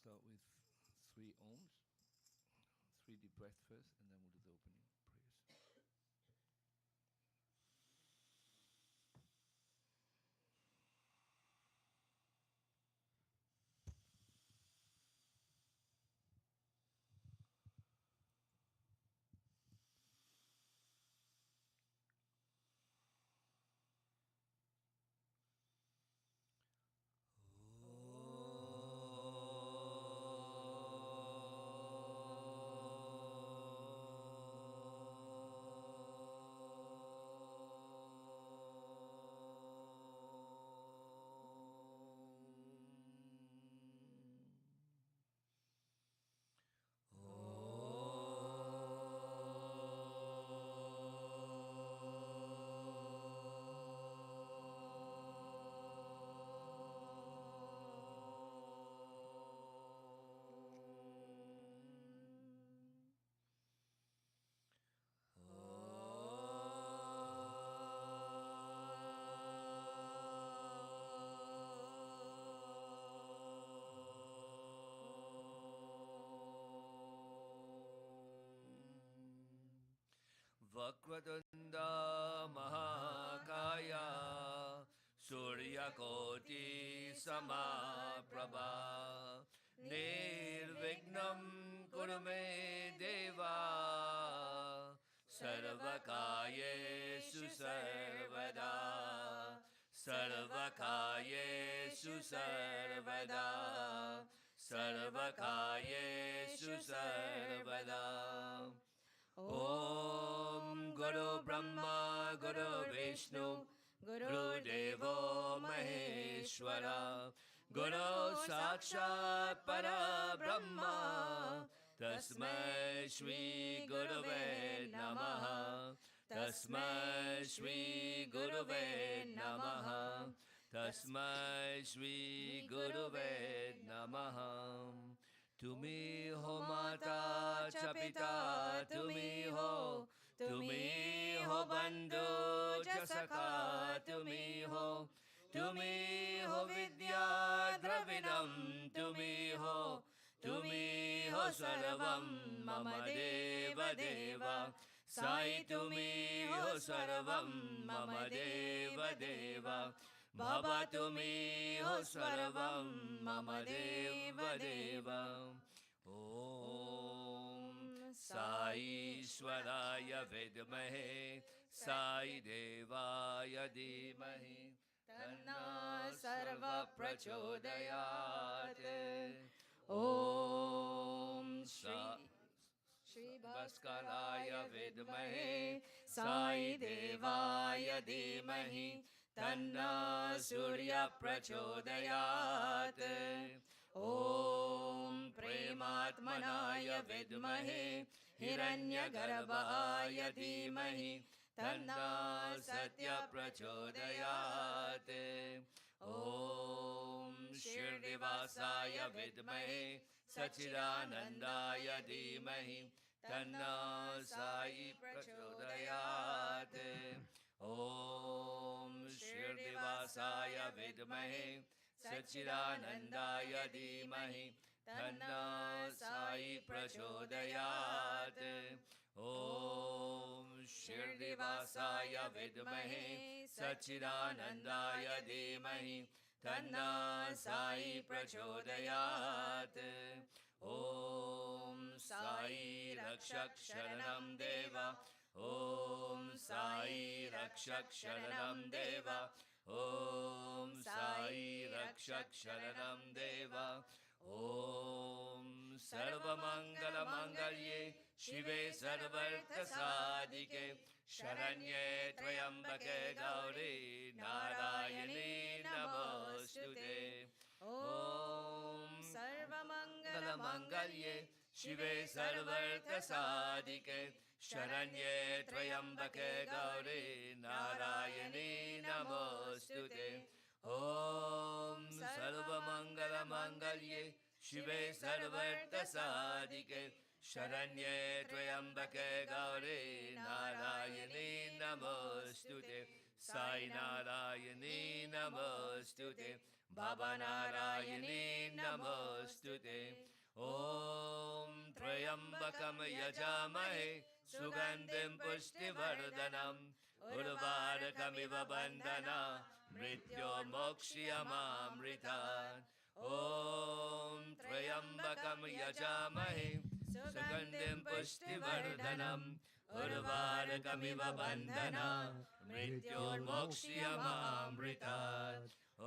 start with 3 ohms, 3 deep breaths first, and then we'll do the opening prayers. Vakratunda Mahakaya Suryakoti Samaprabha Nirvignam Kurume Deva Sarvakayesu Sarvada Sarvakayesu Sarvada Sarvakayesu Sarvada. Om Guru Brahma Guru Vishnu Guru Devo Maheshwara Guru Sakshat Para Brahma Tasmai Shri Gurave Namaha Tasmai Shri Gurave Namaha Tasmai Shri Gurave Namaha. Tumi ho mata cha pita, tumi ho bandhu cha sakha, tumi ho vidya dravidam, tumi ho sarvam mama deva deva, sai tumi ho sarvam mama deva deva. Baba tumi ho sarvam mama deva deva. Om Sai Ishwaraya Vidmahe Sai Devaya Dhimahi Tanna Sarva Prachodayate. Om Shri Bhaskaraya Vidmahe Sai Devaya Dhimahi Tanna Surya Prachodayate. Om Prematmanaya Vidmahe Hiranyagarbhaya Dhimahi Tanna Satya Prachodayate. Om Shirnivasaya Vidmahe Sachidanandaya Dhimahi Tanna Sai Prachodayate. Om Shirnivasaya Vidmahe Sachidanandaya Dhimahi Tanna Sai Prachodayate. Om Shirnivasaya Vidmahe Sachidanandaya Dhimahi Tanna Sai Prachodayate. Om Sai Rakshak Sharanam Deva Om Sai Rakshak Sharanam Deva Om Sai Rakshak Sharanam Deva. Om Sarva Mangala Mangalye Shive Sarvartha Sadike Sharanye Trayambake Gauri Narayani Namostute. Om Sarva Mangala Mangalye Shive Sarvartha Sadike Sharanye Trayambake Gauri Narayani Namostute. Om Sarva Mangala Mangalye Shive Sarvartha Sadike Sharanye Trayambake Gauri Narayani Namostute. Sai Narayani Namostute. भवनारायणे नमोऽस्तुते। ॐ त्र्यम्बकं यजामहे सुगन्धिं पुष्टिवर्धनम् उर्वारुकमिव बन्धना मृत्योर्मोक्ष्यमामृतात्। ॐ त्र्यम्बकं यजामहे सुगन्धिं पुष्टिवर्धनम् उर्वारुकमिव बन्धना मृत्योर्मोक्ष्यमामृतात्। ॐ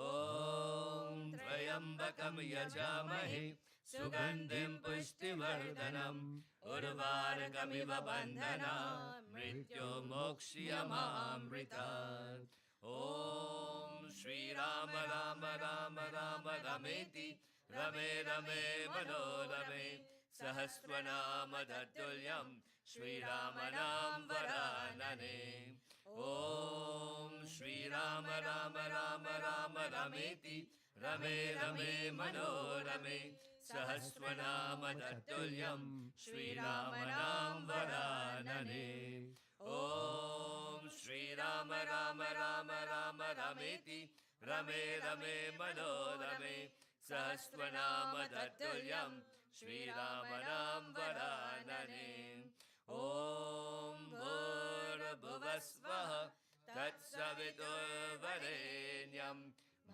त्र्यम्बकं यजामहे सुगन्धिं पुष्टिवर्धनम् उर्वारुकमिव बन्धना मृत्योर्मोक्ष्यमामृतात्। ॐ श्रीराम राम राम राम रमेति रमे रमे मनोरमे सहस्रनाम तत्तुल्यं श्रीरामनाम वरानने। ॐ श्रीराम राम राम राम रमेति रमे रमे मनोरमे सहस्रनाम तत्तुल्यं श्रीरामनाम वरानने। ॐ श्रीराम राम राम राम रमेति रमे रमे मनोरमे सहस्रनाम तत्तुल्यं श्रीरामनाम वरानने। ॐ भूर्भुवस्वः तत्सवितुर्वरेण्यं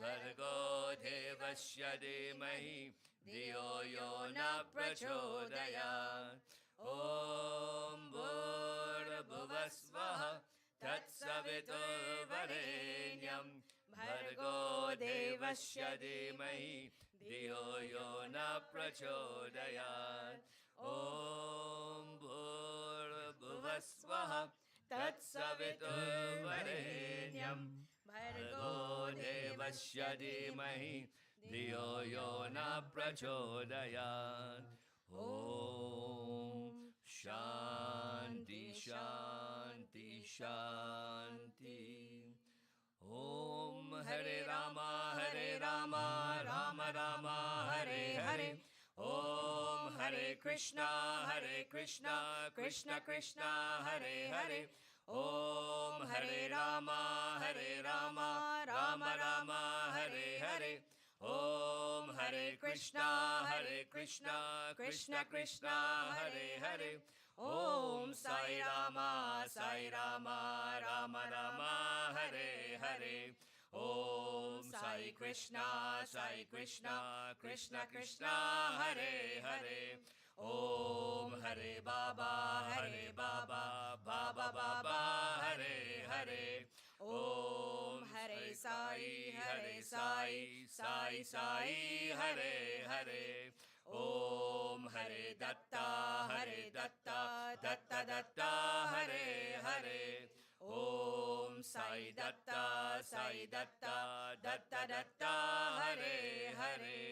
भर्गो देवस्य धीमहि धियो यो न प्रचोदयात्। ॐ भूर्भुवस्वः तत्सवितुर्वरेण्यं भर्गो देवस्य धीमहि धियो यो न प्रचोदयात्। ॐ भूर्भुवस्वः तत्सवितुर्वरेण्यं भर्गो देवस्य धीमहि धियो यो न प्रचोदयात्। ॐ शान्ति शान्ति शान्ति। ॐ हरे राम राम राम हरे हरे। ॐ हरे कृष्णा कृष्ण कृष्ण हरे हरे। ॐ हरे राम राम राम हरे हरे। ॐ हरे कृष्णा कृष्ण कृष्ण हरे हरे। ॐ साई राम राम राम हरे हरे। ॐ साई कृष्णा कृष्ण कृष्ण हरे हरे। ॐ हरे बाबा बाबा बाबा हरे हरे। ॐ हरे साई साई हरे हरे। ॐ हरे दत्ता दत्ता हरे हरे। ॐ साई दत्ता दत्ता हरे हरे।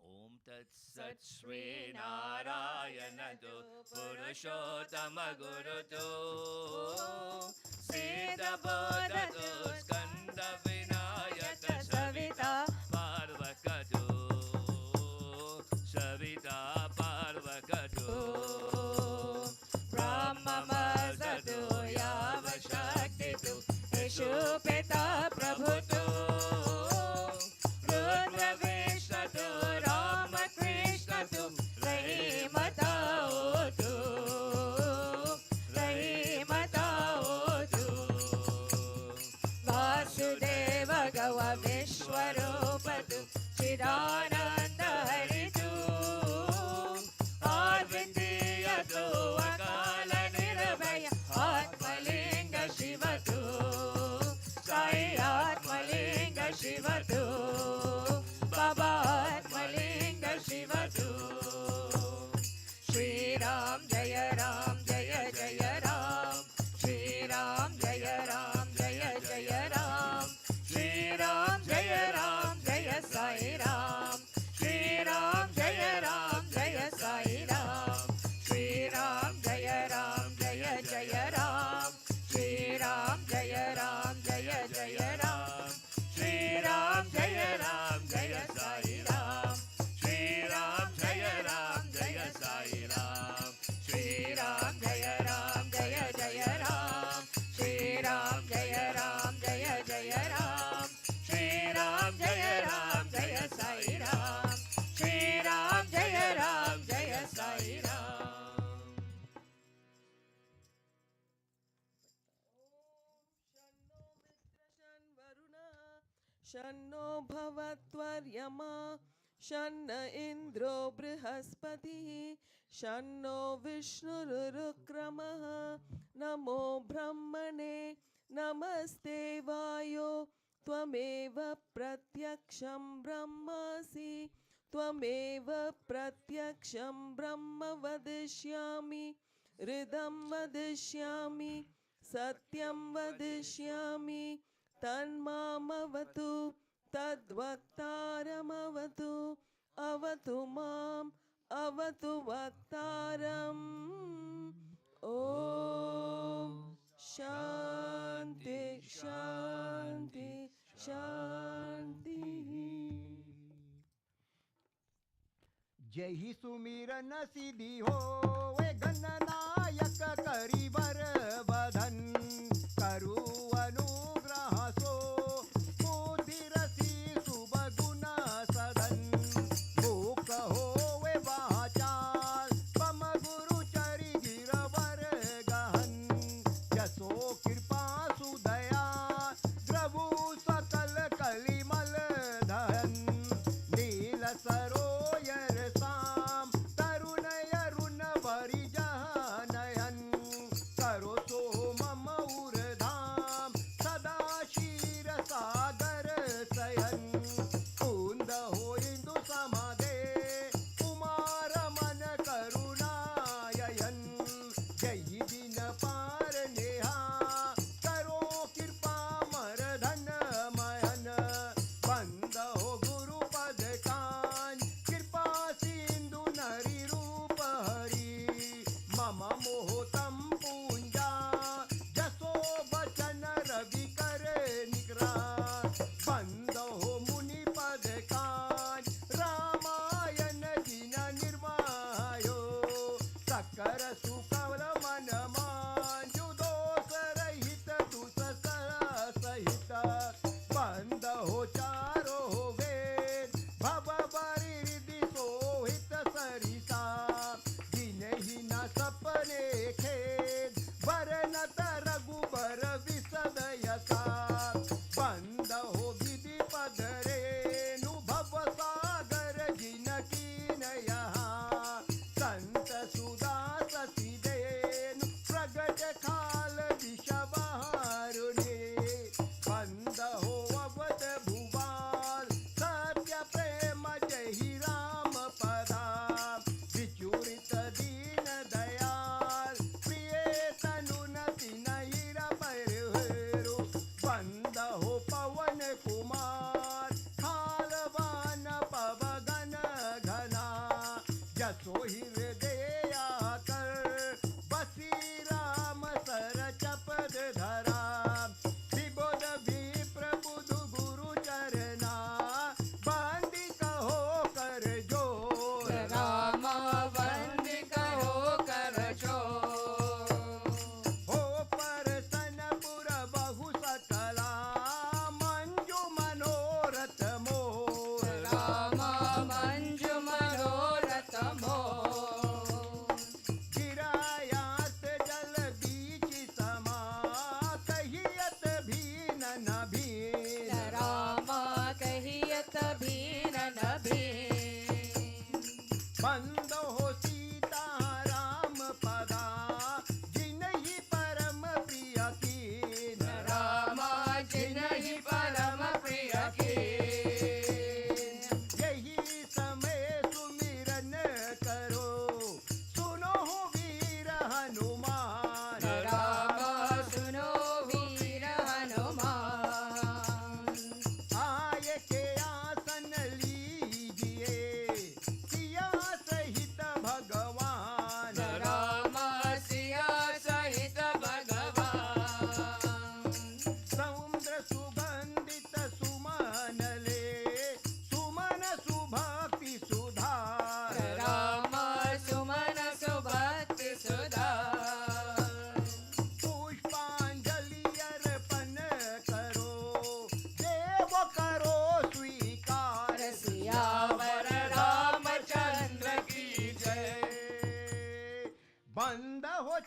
ॐ तत्सत् श्री नारायण पुरुषोत्तम गुरुतो सिद्धबोधतो स्कन्द विनायक सविता पार्वकतो सविता पार्वकतो ब्रह्ममसतो यावशक्तितो येषु पिता प्रभुतो रुद्रविष्णुतो रामकृष्णतो रहीमताओतु वासुदेव गव विश्वरूपतु चिदानन्द हरितु आद्वितीयतो अकाल निर्भय आत्मलिंग शिवतु साई आत्मलिंग शिवतु बाबा आत्मलिंग शिवतु। श्री राम जय जय राम। श्री राम जय जय राम। श्री राम जय साई राम। शन्नो भवत्वर्यमा शन्न इन्द्रो बृहस्पतिः शन्नो विष्णुरुक्रमः नमो ब्रह्मणे नमस्ते वायो त्वमेव प्रत्यक्षं ब्रह्मासि त्वमेव प्रत्यक्षं ब्रह्म वदिष्यामि हृदं वदिष्यामि सत्यं वदिष्यामि तन्मामवतु तद्वक्तारमवतु अवतु माम् अवतु वक्तारम् ॐ शान्ति शान्ति शान्तिः। जय ही सुमिरन सिद्धि हो वे गणनायक करिवर बधन करु अनुग्रह सो बुद्धि रसी शुभ गुण सदन भूख हो वे वाचाल पम गुरु चरि गिरवर गहन यशो कृपा सुदया द्रवु सकल कलिमल धन नील सरो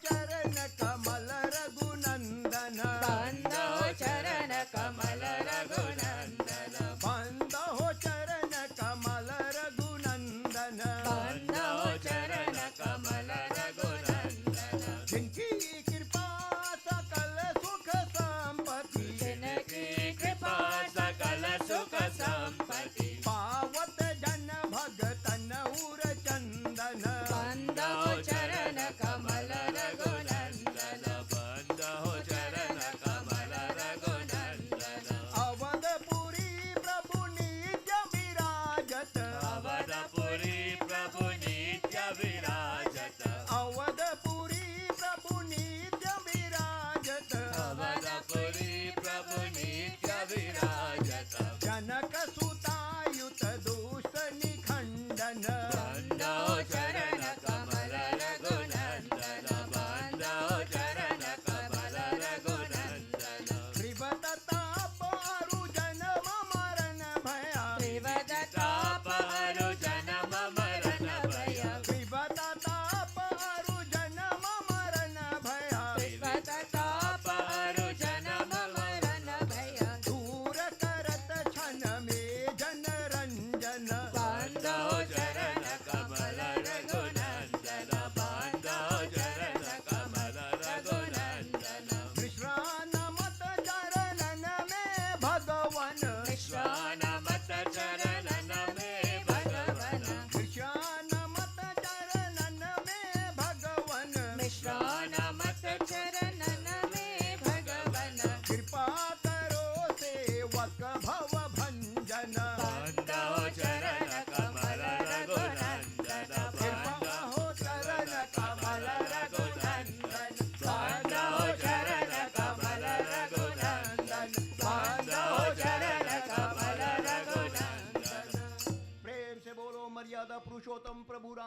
चरण कमल रघुनंदन, बंदो चरण कमल रघुनंदन।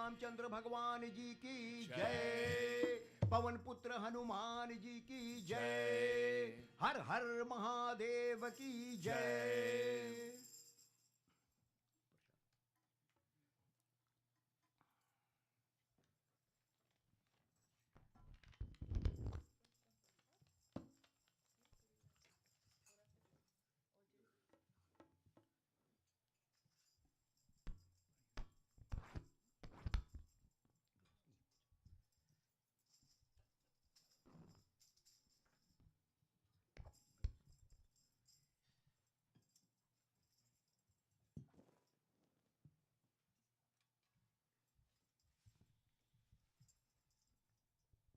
रामचंद्र भगवान जी की जय। पवन पुत्र हनुमान जी की जय। हर हर महादेव की जय। Next year.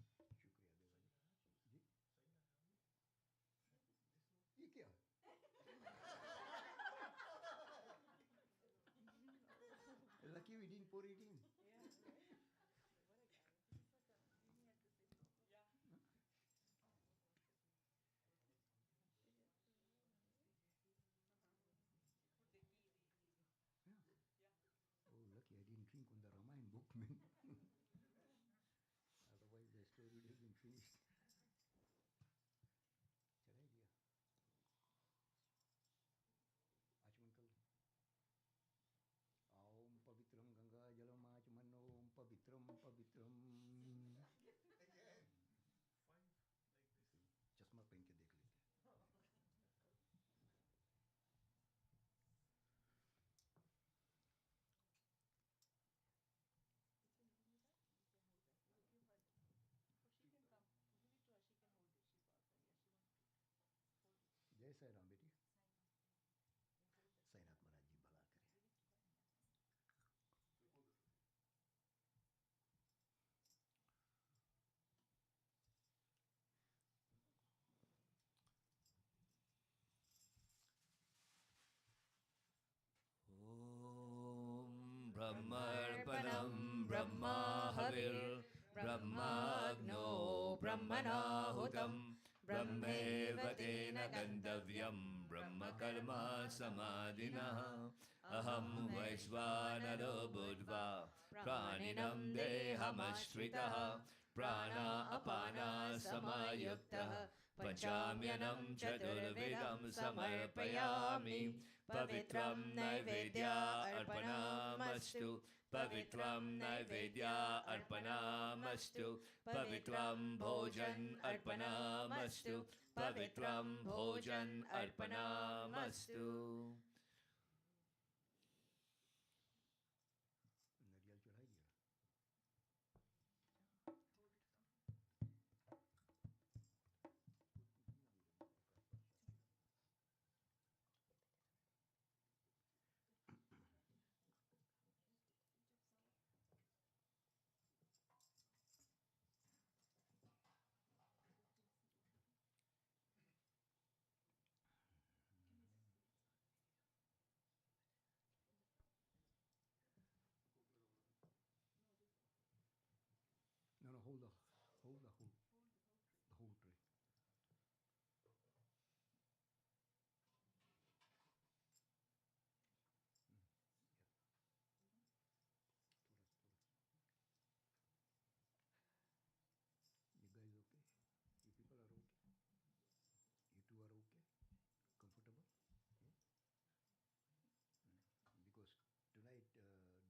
शुक्रिया देवा जी। ये क्या? Lucky we didn't pour it in. Oh, lucky I didn't drink on the Ramayana book, man. Otherwise, the story would have been finished. चढ़ाई दिया आचमन कर लो। ओम पवित्रम गंगा जलम आचमन ओम पवित्रम पवित्रम। चश्मा पहन के देख लेते हैं। जय साई राम बेटी। साईनाथ महाराज जी भला करें। ॐ ब्रह्मर्पणं ब्रह्माहविर्ब्रह्माग्नो ब्रह्मणाहुतं ब्रह्मैव तेन गन्तव्यं ब्रह्मकर्म समाधिनः। अहं वैश्वानरो भूत्वा प्राणिनं देहमाश्रितः प्राणा अपाना समायुक्तः पचाम्यन्नं चतुर्विधं समर्पयामि। पवित्रं नैवेद्या अर्पणमस्तु पवित्रं नैवेद्या अर्पणमस्तु पवित्रं भोजन अर्पणमस्तु पवित्रं भोजन अर्पणमस्तु। नरियल चढ़ाई दिया। No, no, hold the whole tray. Yeah. थोड़ा You guys okay? You people are okay? You two are okay? Comfortable? Yeah? Because tonight,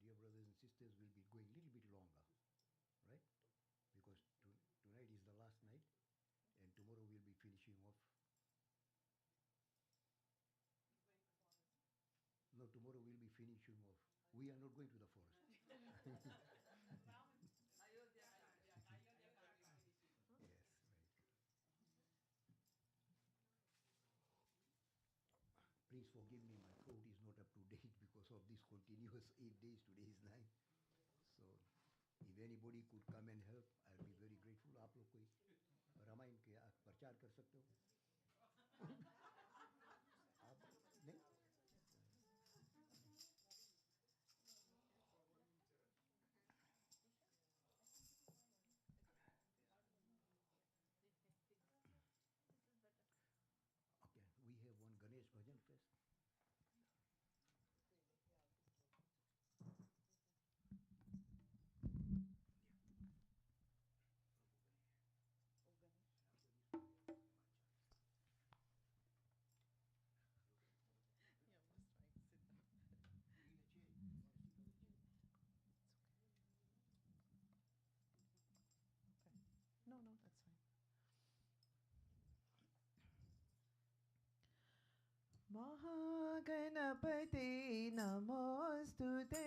dear brothers and sisters, will be going a little bit longer, right? Because tonight is the last night, and tomorrow we'll be finishing off. No, tomorrow we'll be finishing off. We are not going to the forest. Yes, right. Prince forgive me, my throat is not up to date because of this continuous 8 days. Today is 9. So if anybody could come and help, I'll be very grateful. आप लोग कोई रामायण के प्रचार कर सकते हो? आप नहीं? Okay, we have one Ganesh bhajan first. No, no, that's fine. Mahaganapati Namostute.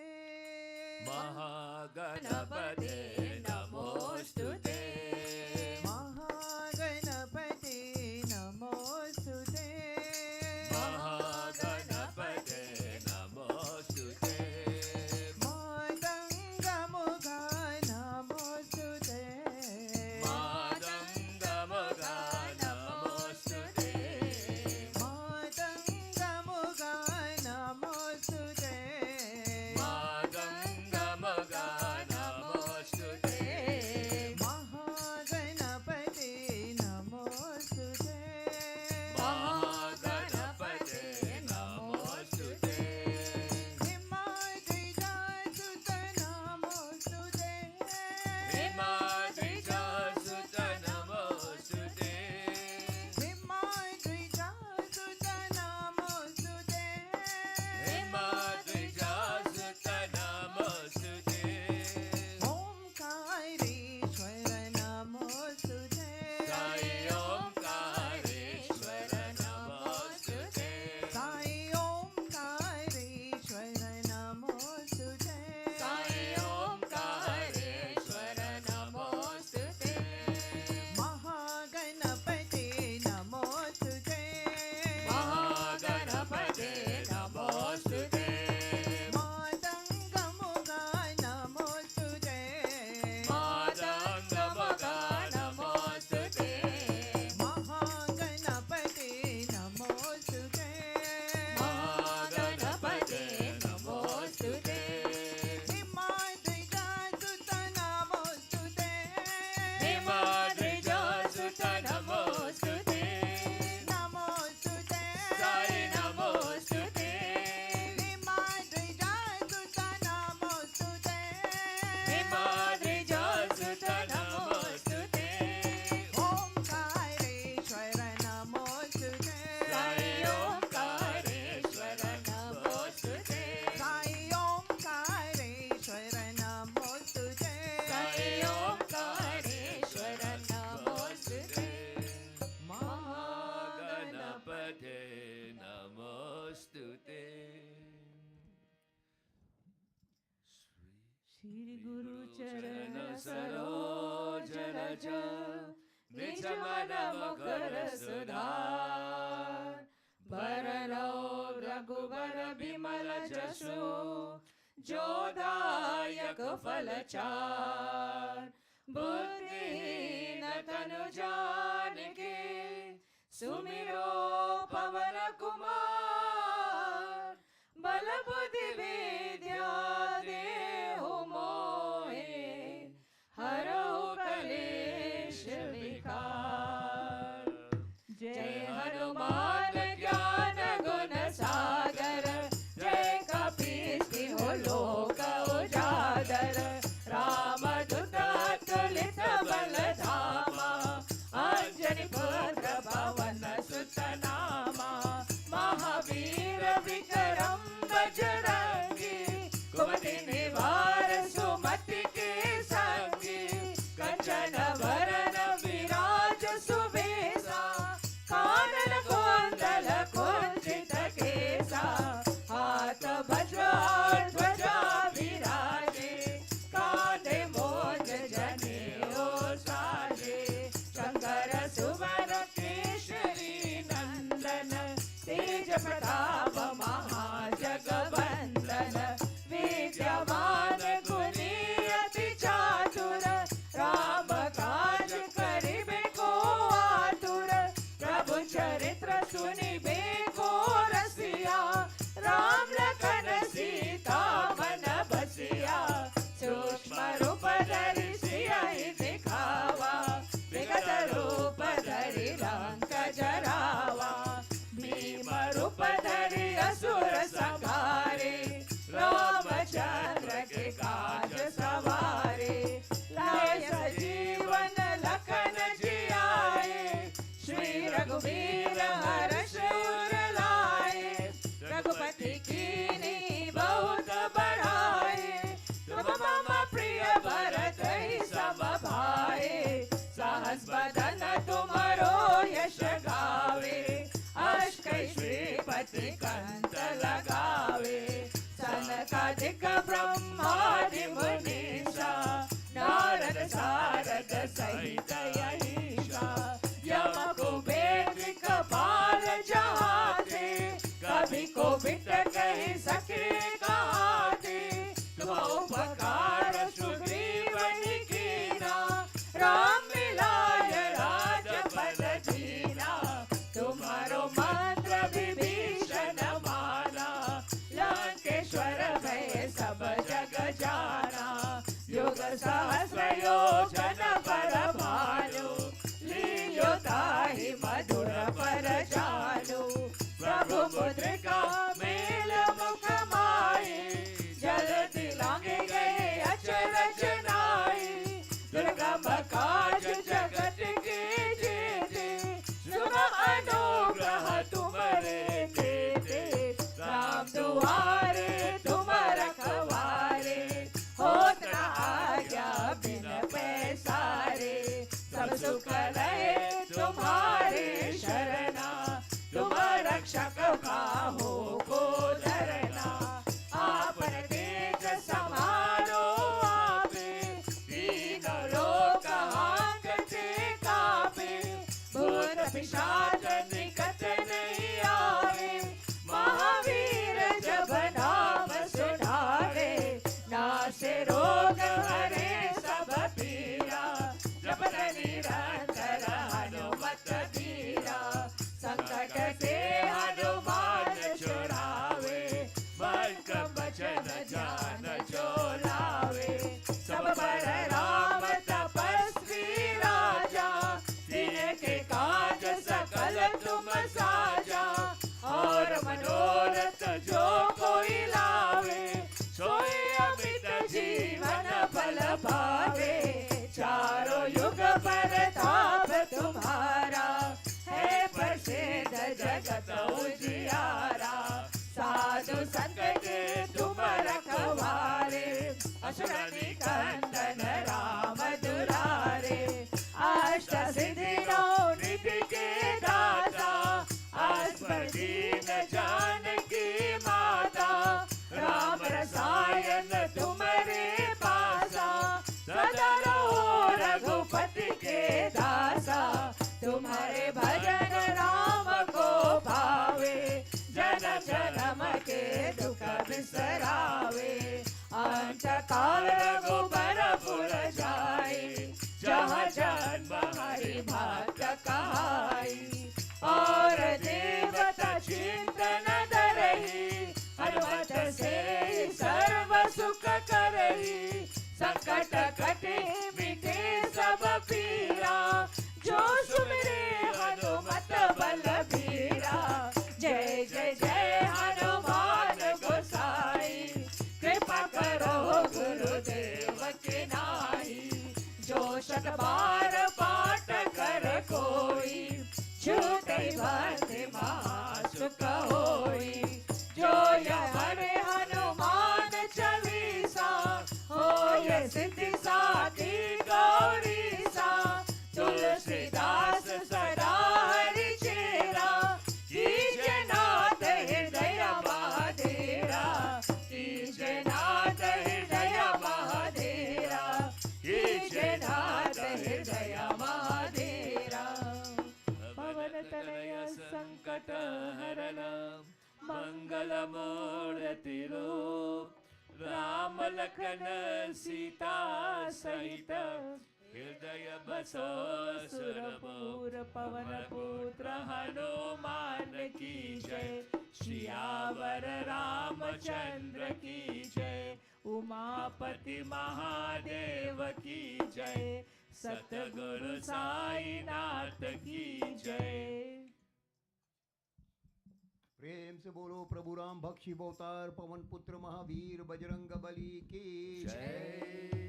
Mahaganapate Namostute. Mahaganapati Namostute. Mahaganapate Namostute. Madangamugha Namostute. Madangamugha Namostute. Madangamugha Namostute. Madangamugha Namostute. Mahaganapati Namostute. Mahaganapate Namostute. Himadrija Sutta Namostute. Himadrija Sutta Namostute. Himadrija Sutta Namostute. Himadrija Sutta Namostute. Omkareshwara Namostute. Sai Omkareshwara Namostute. Sai Omkareshwara Namostute. Sai Omkareshwara Namostute. Mahaganapati Namostute. Mahaganapate Namostute. Madangamugha Namostute. Madangamugha Namostute. Mahaganapati Namostute. Mahaganapate Namostute. Himadrija Sutta Namostute. Himadrija Sutta Namostute. Namostute. Sai Namostute. Himadrija Sutta Namostute. Himadrija Sutta Namostute. Omkareshwara Namostute. Sai Omkareshwara Namostute. Sai Omkareshwara Namostute. Sai Omkareshwara Namostute. Mahaganapate Namostute. Shri Guru Charana Saroj Raja Niz Mana Mukar Sudhar Bharano Raghubar Bimal Jasu Jodayak Falachar Buddhi Natanu Janaki Sumiro Pavan Kumar Bal Buddhi Vidya Dehu Mohe Haro Kalesh Vikar Jai Hanuman Gyan Gun Sagar Jai Kapisi Ho Loka Ujadar Ramadutta Tulit Baladhama Anjani Putra Pavan Sutanama Mahavir Vikram Bajrang Kartik ब्रह्मादि मुनीषा नारद सारद सहित यहीशा यम कुबेर दिक्पाल जहाते कभी को bit कही सके कहाते तुम उपकार सुग्रीव ही कीना राम मिलाय राजपद दीना तुम्हारो मंत्र विभीषण माना लंकेश्वर भय सब जग जाना युग सहस्र योजन पर भानु लियो ताहि मधुर पर जानु प्रभु मुद्रिका मेल मुख माई जल दिलांगे गए अचरज नाई दुर्गम काज जगत के जेते सुन अनुग्रह तुम्हारे देते राम दुआरे तुम रखवारे होत न आज्ञा बिन पैसारे सब सुख रहे तुम्हारे शरणा तुम रक्षक काहो को डरना आपन तेज समारो आपे दीन लोक हांकते कापे भूत पिशाच निकट नहीं आवे महावीर जब नाम सुनावे नासे रोग हरे सब पीरा जपत निरंतर हनुमत धीरा संकट से हनुमान छुड़ावे मन क्रम वचन जान जो लावे सब पर राम तपस्वी राजा जिनके काज सकल तुम साजा और मनोरथ जो कोई लावे सोई अमित जीवन फल पावे चारों युग परताप तुम्हारा है प्रसिद्ध जगत उजियारा साधु संत के तुम रखवारे असुर निकंदन राम दुलारे अष्ट सिद्धि नौ निधि के दाता अस्मदीन जानकी माता राम रसायन तुम्हारे पासा सदा रहो रघुपति के दासा तुम्हारे भजन राम को पावे जन्म जन्म के दुख बिसरावे अंत काल रघुबर पुर जाए जहाँ जन्म हरि भक्त कहाई और देवता चिंतन धरहि हनुमत से सर्व सुख करहि संकट कटे मिटे सब पीरा जो सुमिरे हनुमत बलबीरा जय जय जय हनुमान गोसाई कृपा करो गुरुदेव के नाई जो शत बार पाठ कर कोई छूटे बंधे महासुख होई जो यह हरे हनुमान चालीसा हो ये सिद्धि साखी गौरी सा तुलसीदास सदा हरि चेरा कीजे नाथ हृदय महाधेरा कीजे नाथ हृदय महाधेरा कीजे नाथ हृदय महाधेरा पवन तनय संकट हरण मंगल मूर्ति रूप राम लखन सीता सहित हृदय बसो सुरपुर पवन पुत्र हनुमान की जय सियावर रामचंद्र की जय उमापति महादेव की जय सतगुरु साईनाथ की जय। प्रेम से बोलो प्रभु राम भक्षी अवतार पवन पुत्र महावीर बजरंग बली की जय।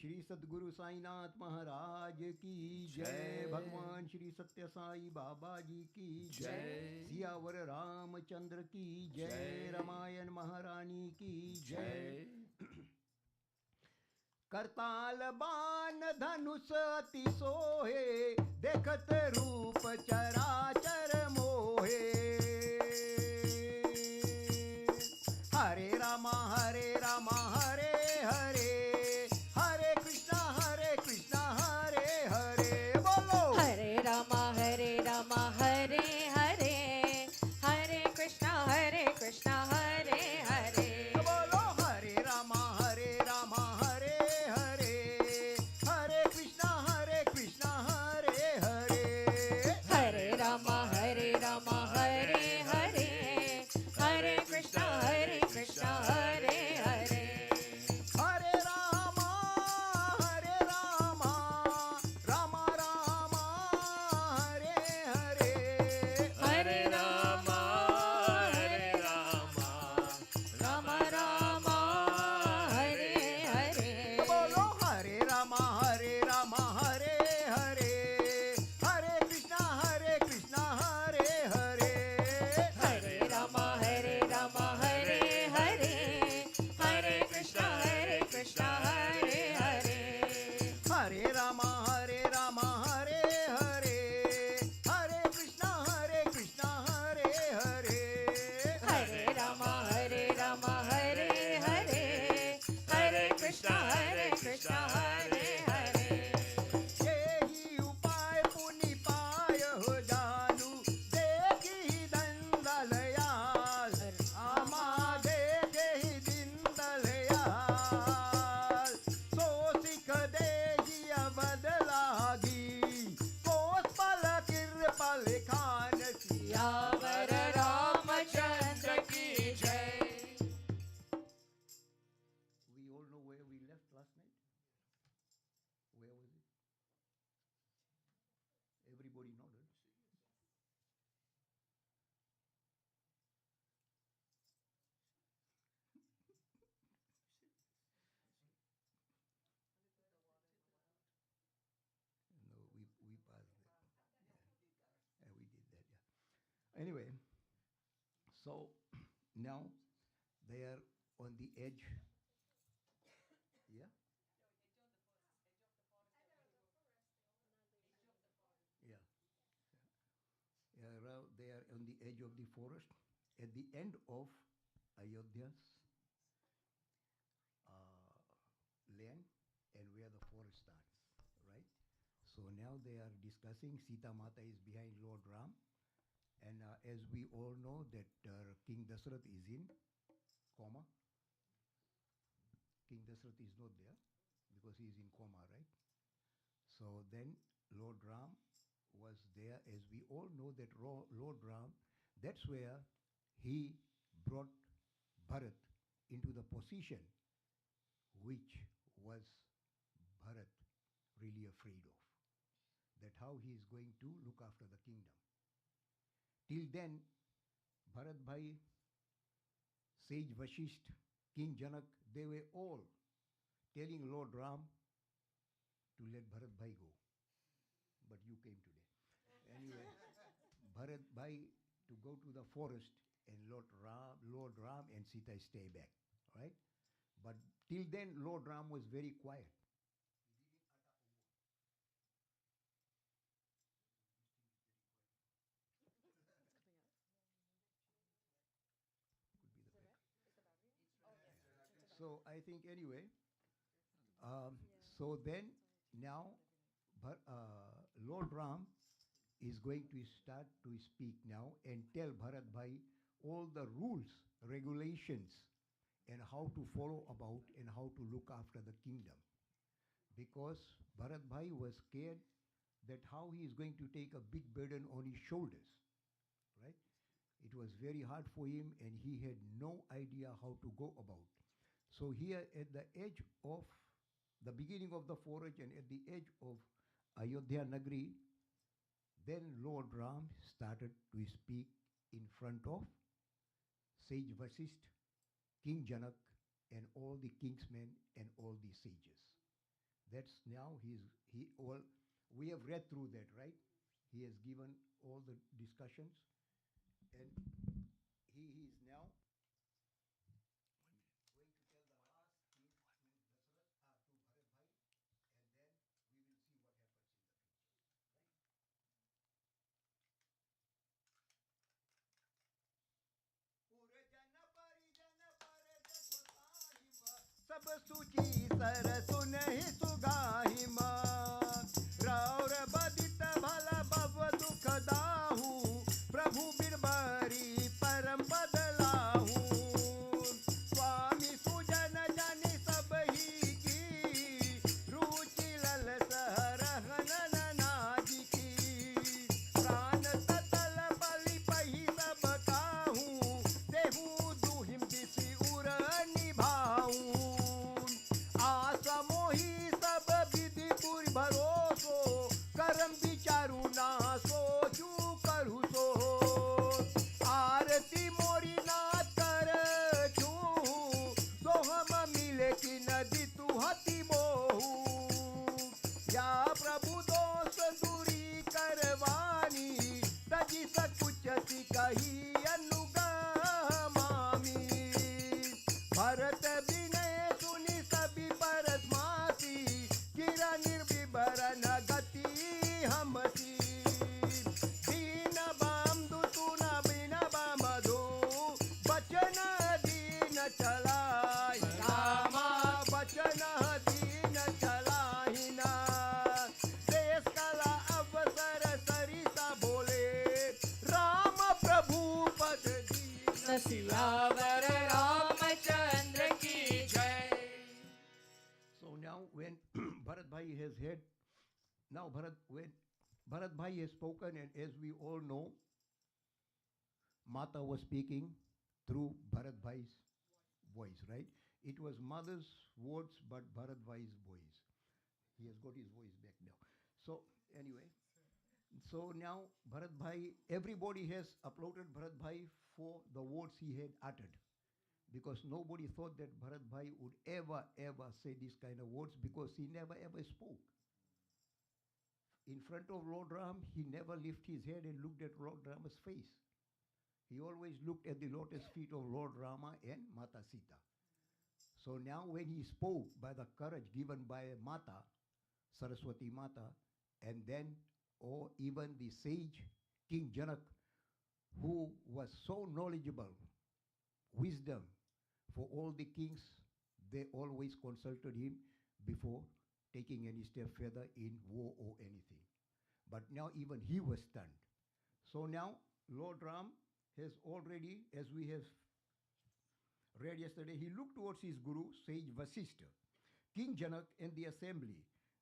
श्री सद्गुरु साईनाथ महाराज की जय। भगवान श्री सत्य साई बाबा जी की जय। सियावर रामचंद्र की जय। रामायण महारानी की जय। करताल बाण धनुष अति सोहे देखत रूप चराचर मोहे। हरे Hare Rama, Hare Hare, Hare Krishna, Hare Hare. Bolo. Hare Rama, Hare Rama, Hare Hare, Hare Krishna, Hare Hare. Bolo. Hare Rama, Hare Rama, Hare Hare, Hare Krishna, Hare Hare. Hare Rama, Hare Rama, Hare Hare, Hare Krishna, Hare Hare. Hare Rama, Rama Rama, Hare Hare. Hare Rama, Hare Rama, Rama Rama, Hare Hare. Bolo. Hare Rama, Hare Hare, Hare Krishna, Hare Hare. Hare Rama, Hare Rama, Hare Hare, Hare Krishna, Hare Hare. Hare Rama, Hare Hare, Hare Krishna, Hare Hare. Hare Rama, Hare Rama, Hare Hare, Hare Krishna, Hare Hare. यही उपाय पुनि पाय हो जानू, देखी दंदलयाल, आमा देखी दीनदलयाल, सो सिख देही बदलागी, कोस पल कृपल खान सिया। यावर रामचंद्र की जय. We all know where we left last night. Where was it? Everybody nodded. No, we passed that. Yeah, we did that. Yeah. Anyway, so now they are on the edge. Yeah, yeah, yeah. They are on the edge of the forest, at the end of Ayodhya's land, and where the forest starts. Right. So now they are discussing. Sita Mata is behind Lord Ram, and as we all know that King Dasarath is in coma. King Dasarath is not there because he is in coma, right? So then Lord Ram was there, as we all know that Lord Ram, that's where he brought Bharat into the position which was Bharat really afraid of. That how he is going to look after the kingdom. Till then, Bharat Bhai, Sage Vashisht, King Janak, they were all telling Lord Ram to let Bharat Bhai go. But you came today. Anyway, Bharat Bhai to go to the forest, and Lord Ram and Sita stay back. Right? But till then, Lord Ram was very quiet. Could be the back. So I think anyway, so then now Lord Ram is going to start to speak now and tell Bharat Bhai all the rules, regulations, and how to follow about and how to look after the kingdom. Because Bharat Bhai was scared that how he is going to take a big burden on his shoulders, right? It was very hard for him and he had no idea how to go about. So here at the edge of the beginning of the forest and at the edge of Ayodhya Nagri, then Lord Ram started to speak in front of Sage Vasisht, King Janak, and all the kingsmen and all the sages. That's now he all we have read through that, right? He has given all the discussions, and he is now going to tell the last thing to Dasarath, to Bharat Bhai, and then we will see what happens in the future. Right? सुची sir सुनहि सुगाहि रौर बदित भल बव दुख दाहू प्रभु बिरबरी परम बदलाहू स्वामी सुजन जन सब ही की रुचि लल सहरहन नाजी की प्राण ततल बलि पही सब काहू देहू दुहिम दिसी उर निभाऊं आस मोही सब विधि पुर भरोसो करम विचारू ना सोचू करू सो आरती मोरी ना कर छू दोहम मिले कि नदी तू हति मोहू या प्रभु दोष दूरी करवानी तजी सकुचति कही अनुगह मामी भरत विनय सुनि सभी परस्मासी किरा निर्विभरन गति हमसी दीन बाम दुतु न बिन बामधु बचन दीन चलाई रामा बचन दीन चलाई ना देश कला अवसर सरिता बोले राम प्रभु पद दीन सियावर रामचंद्र की जय. So now when Bharat Bhai has heard, now when Bharat Bhai has spoken, and as we all know, Mata was speaking through Bharat Bhai's voice, right? It was mother's words, but Bharat Bhai's voice. He has got his voice back now. So anyway, so now Bharat Bhai, everybody has applauded Bharat Bhai for the words he had uttered, because nobody thought that Bharat Bhai would ever say this kind of words, because he never ever spoke. In front of Lord Ram, he never lifted his head and looked at Lord Rama's face. He always looked at the lotus feet of Lord Rama and Mata Sita. So now when he spoke by the courage given by Mata, Saraswati Mata, and then, or even the sage King Janak, who was so knowledgeable, wisdom for all the kings, they always consulted him before taking any step further in war or anything. But now even he was stunned. So now Lord Ram has already, as we have read yesterday, he looked towards his guru, sage Vasishtha, King Janak, and the assembly.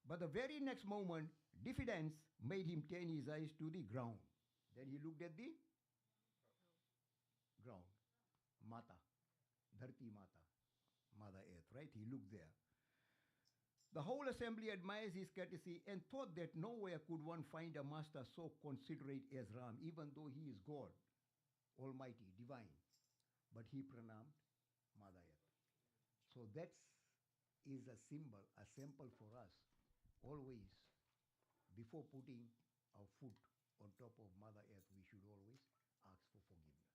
But the very next moment, diffidence made him turn his eyes to the ground. Then he looked at the ground. Mata, Dharti Mata, Mother Earth, right? He looked there. The whole assembly admires his courtesy and thought that nowhere could one find a master so considerate as Ram, even though he is God, Almighty, divine. But he pranamed Mother Earth. So that is a symbol, a sample for us. Always, before putting our foot on top of Mother Earth, we should always ask for forgiveness.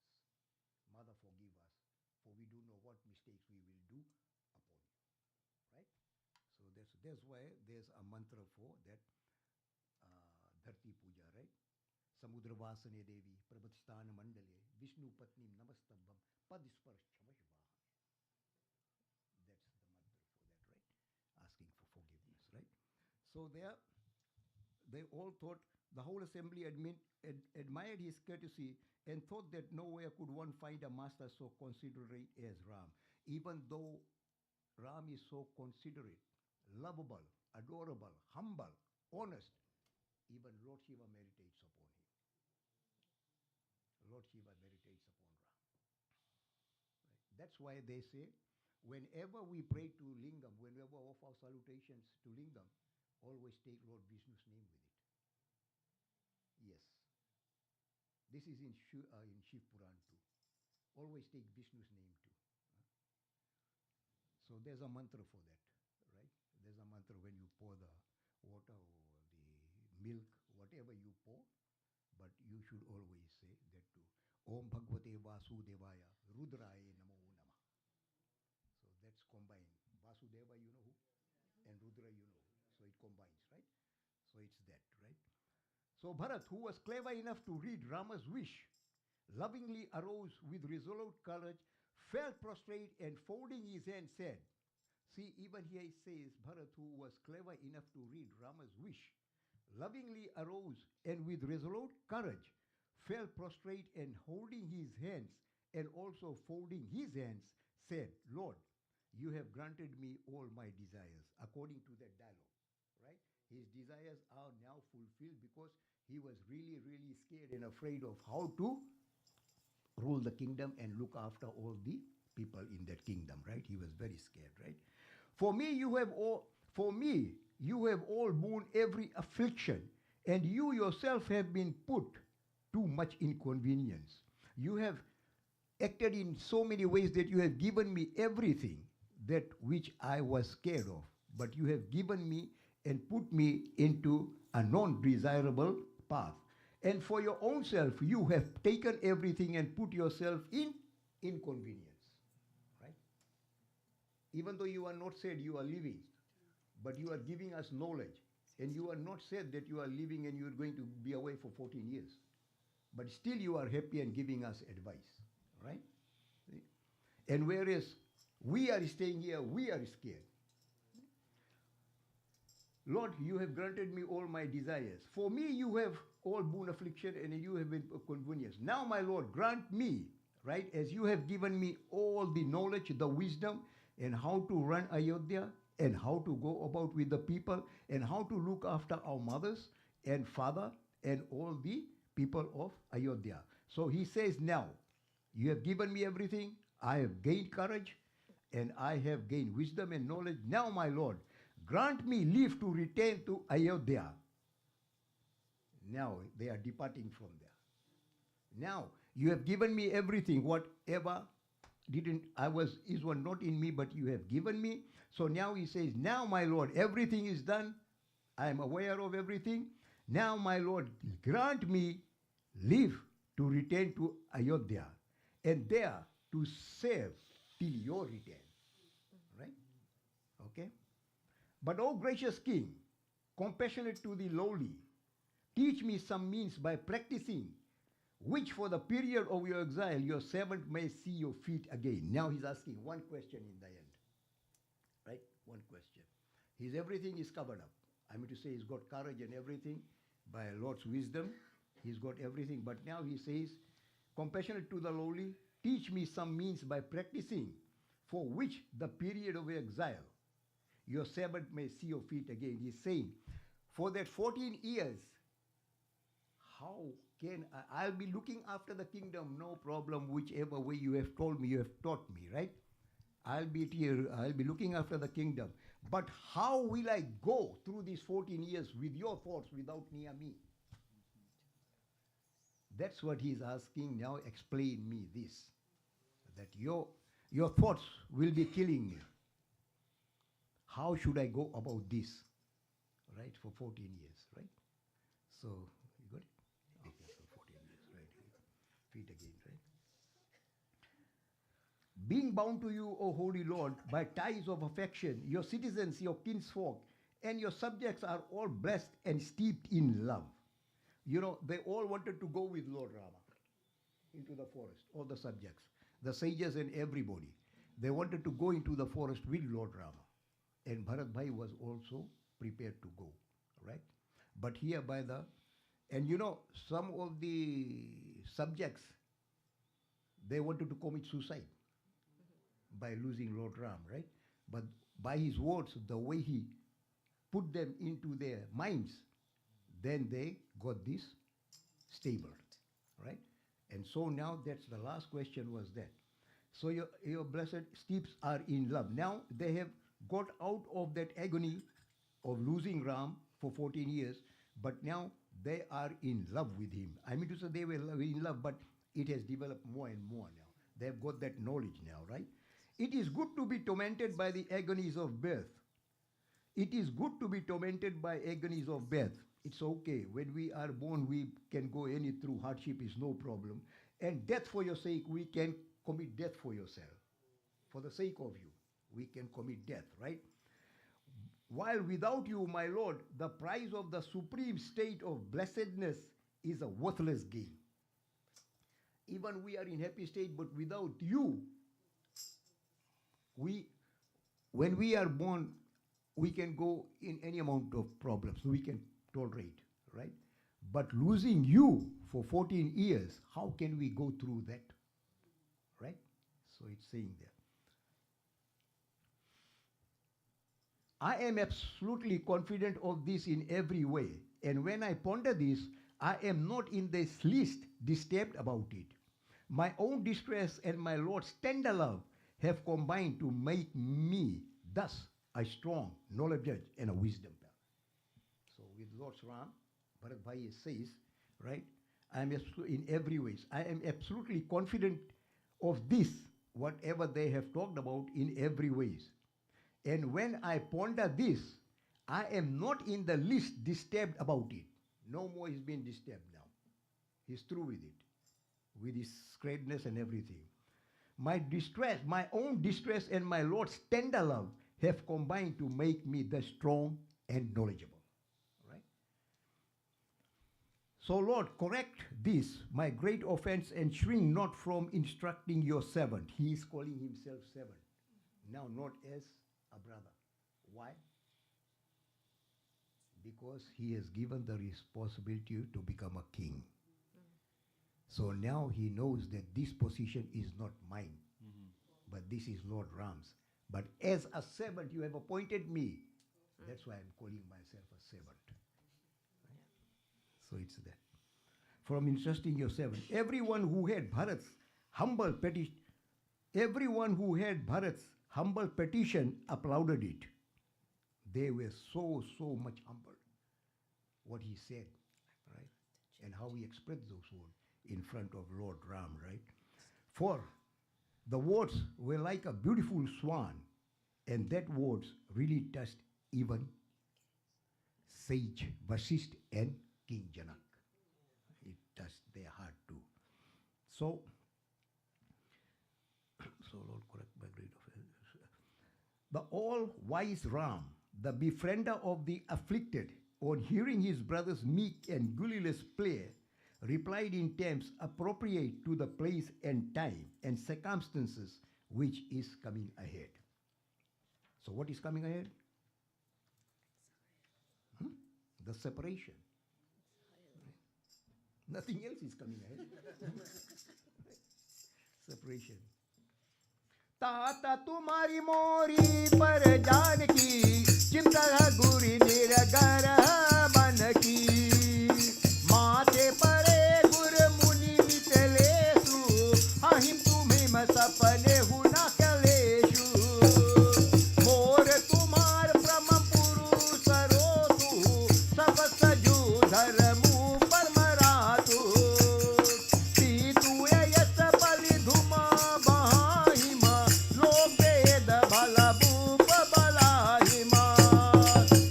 Mother, forgive us, for we do know what mistakes we will do upon you. Right? So that's why there's a mantra for that Dharti Puja, right? Samudra Vasane Devi, Prabhatsthana Mandale, Vishnu Patni Namastabham, Padisparsh Chamashvaha. That's the mantra for that, right? Asking for forgiveness, right? So they all thought, the whole assembly admired his courtesy and thought that nowhere could one find a master so considerate as Ram. Even though Ram is so considerate, lovable, adorable, humble, honest, even Lord Shiva meditates upon him. Lord Shiva meditates upon Ram. Right? That's why they say, whenever we pray to Lingam, whenever we offer salutations to Lingam, always take Lord Vishnu's name with it. Yes. This is in Shiv Puran too. Always take Vishnu's name too. So there's a mantra for that, right? There's a mantra when you pour the water or the milk, whatever you pour, but you should always say that too. Om Bhagavate Vasudevaya Rudraya Namo Namah. So that's combined. Vasudeva, you know who? And Rudra, you know who. So it combines, right? So it's that, right? So Bharat, who was clever enough to read Rama's wish, lovingly arose with resolute courage, fell prostrate, and folding his hands said, See, even here it says Bharat, who was clever enough to read Rama's wish, lovingly arose and with resolute courage fell prostrate and holding his hands and also folding his hands said, Lord, you have granted me all my desires, according to that dialogue, right? His desires are now fulfilled because he was really, really scared and afraid of how to rule the kingdom and look after all the people in that kingdom, right? He was very scared, right? For me you have all borne every affliction, and you yourself have been put to much inconvenience. You have acted in so many ways that you have given me everything that which I was scared of, but you have given me and put me into a non-desirable path. And for your own self, you have taken everything and put yourself in inconvenience, right? Even though you are not said you are living, but you are giving us knowledge, and you are not said that you are living and you are going to be away for 14 years, but still you are happy and giving us advice, right? And whereas we are staying here, we are scared. Lord, you have granted me all my desires. For me, you have all boon affliction and you have been convenience. Now, my Lord, grant me, right, as you have given me all the knowledge, the wisdom, and how to run Ayodhya, and how to go about with the people, and how to look after our mothers and father and all the people of Ayodhya. So he says, now, you have given me everything. I have gained courage and I have gained wisdom and knowledge. Now, my Lord, grant me leave to return to Ayodhya. Now they are departing from there. Now you have given me everything, whatever didn't I was is one not in me, but you have given me. So now he says, now my Lord, everything is done. I am aware of everything. Now, my Lord, grant me leave to return to Ayodhya and there to serve till your return. Right? Okay? But, O gracious King, compassionate to the lowly, teach me some means by practicing, which for the period of your exile your servant may see your feet again. Now he's asking one question in the end. Right? One question. His everything is covered up. I mean to say he's got courage and everything by Lord's wisdom. He's got everything. But now he says, compassionate to the lowly, teach me some means by practicing, for which the period of exile your servant may see your feet again. He's saying, for that 14 years, how can I'll be looking after the kingdom, no problem, whichever way you have told me, you have taught me, right? I'll be here, I'll be looking after the kingdom. But how will I go through these 14 years with your thoughts without near me? That's what he's asking. Now explain me this, that your thoughts will be killing me. How should I go about this? Right, for 14 years, right? So, you got it? Okay, so 14 years, right? Feet again, right? Being bound to you, O Holy Lord, by ties of affection, your citizens, your kinsfolk, and your subjects are all blessed and steeped in love. You know, they all wanted to go with Lord Rama into the forest, all the subjects, the sages and everybody. They wanted to go into the forest with Lord Rama. And Bharat Bhai was also prepared to go, right? But here by the, and you know, some of the subjects, they wanted to commit suicide by losing Lord Ram, right? But by his words, the way he put them into their minds, then they got this stable, right? And so now that's the last question was that. So your blessed steeps are in love. Now they have got out of that agony of losing Ram for 14 years, but now they are in love with him. I mean to say they were in love, but it has developed more and more now. They have got that knowledge now, right? It is good to be tormented by the agonies of birth. It is good to be tormented by agonies of birth. It's okay. When we are born, we can go any through hardship is no problem. And death for your sake, we can commit death for yourself. For the sake of you, we can commit death, right? While without you, my Lord, the price of the supreme state of blessedness is a worthless gain. Even we are in happy state, but without you, we when we are born, we can go in any amount of problems. We can tolerate, right? But losing you for 14 years, how can we go through that, right? So it's saying there. I am absolutely confident of this in every way. And when I ponder this, I am not in the least disturbed about it. My own distress and my Lord's tender love have combined to make me thus a strong knowledge and a wisdom. So with Lord's Ram, Bharat Bhai says, right, I am in every ways. I am absolutely confident of this, whatever they have talked about in every ways. And when I ponder this, I am not in the least disturbed about it. No more is being disturbed now. He's through with it, with his greatness and everything. My distress, my own distress and my Lord's tender love have combined to make me the strong and knowledgeable. Right? So, Lord, correct this, my great offense, and shrink not from instructing your servant. He is calling himself servant. Now, not as a brother. Why? Because he has given the responsibility to become a king. So now he knows that this position is not mine, but this is Lord Ram's. But as a servant, you have appointed me. That's why I'm calling myself a servant. Right? So it's that. From entrusting your servant, everyone who had Bharat's humble petition, everyone who had Bharat's humble petition applauded it. They were so much humbled. What he said, right? And how he expressed those words in front of Lord Ram, right? For the words were like a beautiful swan, and that words really touched even sage Vasisht and King Janak. It touched their heart too. So, Lord, correct my great offense. The all-wise Ram, the befriender of the afflicted, on hearing his brother's meek and guileless play, replied in terms appropriate to the place and time and circumstances which is coming ahead. So what is coming ahead? Hmm? The separation. Nothing else is coming ahead. Separation. ताता तुम्हारी मोरी पर जान की चिंता गुरी निरगर मन की माथे परे गुर मुनि मितलेसु अहिम तुम्हें सपने हुना कलेशु मोर तुम्हार प्रम पुरुष रोतु सब सजू धर्मु पर मरातु पीतु यस बलि धुमा बहाहिमा लोक वेद भल भूप बलाहिमा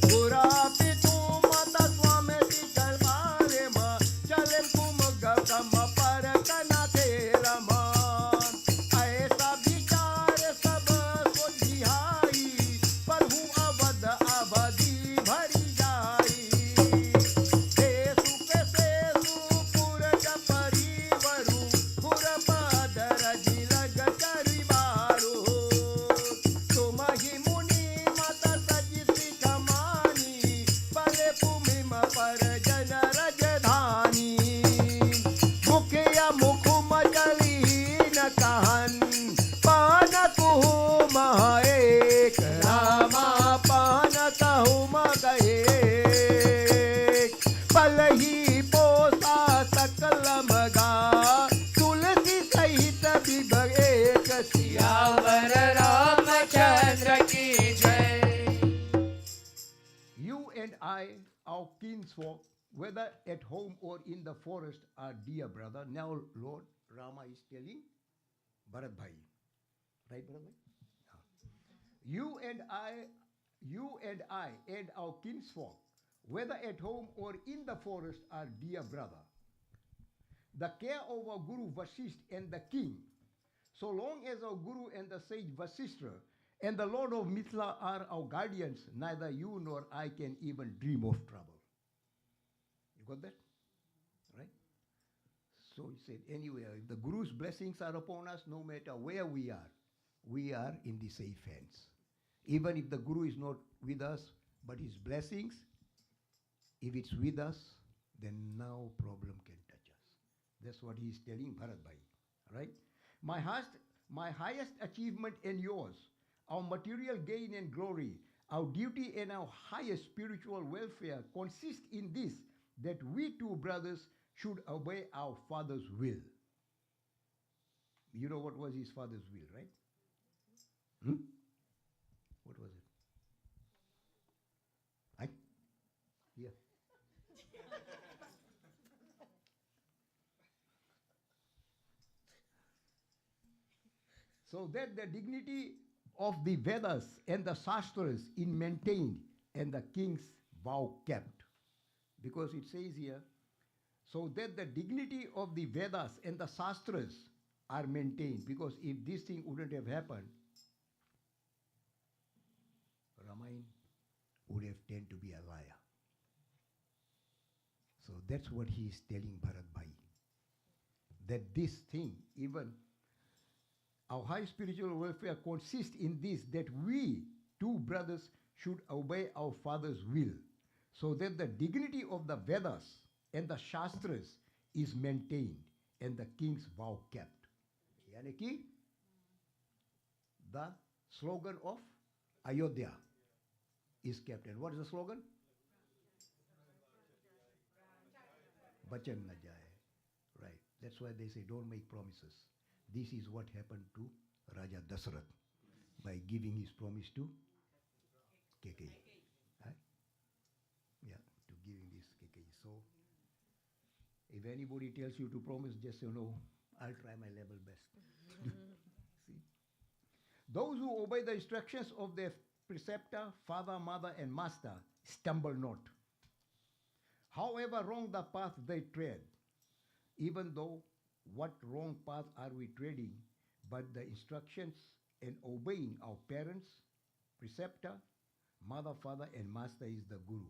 पुरा पितु मत स्वामी कल बारे मा चले कुम गम पर कना तेरमा ऐसा विचार सब सोचिहाई पर हूँ अवध अवधि भरी जाई देसु के सेसु पुर जपरी वरु पुर पादर जिलग चरी बारू तुम ही मुनि मत सजिसी कमानी पले भूमि पर जन रजधानी मुखिया मुखुम चली न कहन पान तुम एक रामा पान तुम गए पल ही पोसा सकल मगा तुलसी सहित विभग एक सियावर रामचंद्र की जय। You and I, our kinsfolk, whether at home or in the forest, are dear brother. Now Lord Rama is telling Bharat Bhai. Right, Bharat Bhai? You and I and our kinsfolk, whether at home or in the forest, are dear brother. The care of our Guru Vasisht and the king, so long as our Guru and the sage Vasistra and the Lord of Mithila are our guardians, neither you nor I can even dream of trouble. You got that? Right? So he said, anyway, if the Guru's blessings are upon us, no matter where we are in the safe hands. Even if the Guru is not with us, but his blessings, if it's with us, then no problem can touch us. That's what he is telling Bharat Bhai. Right? My highest, my highest achievement and yours, our material gain and glory, our duty and our highest spiritual welfare consist in this, that we two brothers should obey our father's will. You know what was his father's will, right? Hmm? What was it? I? Yeah. So that the dignity of the Vedas and the Shastras is maintained and the king's vow kept. Because it says here, so that the dignity of the Vedas and the Shastras are maintained. Because if this thing wouldn't have happened, Ramayana would have tended to be a liar. So that's what he is telling Bharat Bhai. That this thing, even our high spiritual welfare consists in this, that we, two brothers, should obey our father's will, so that the dignity of the Vedas and the Shastras is maintained and the king's vow kept. Yani ki, the slogan of Ayodhya is kept. And what is the slogan? Bachan na jaye. Right. That's why they say don't make promises. This is what happened to Raja Dasarath by giving his promise to Kekeyi. Huh? Yeah, to giving this Kekeyi. So, if anybody tells you to promise, just say no, I'll try my level best. See? Those who obey the instructions of their preceptor, father, mother, and master stumble not. However wrong the path they tread, even though what wrong path are we treading, but the instructions and obeying our parents, preceptor, mother, father, and master is the Guru.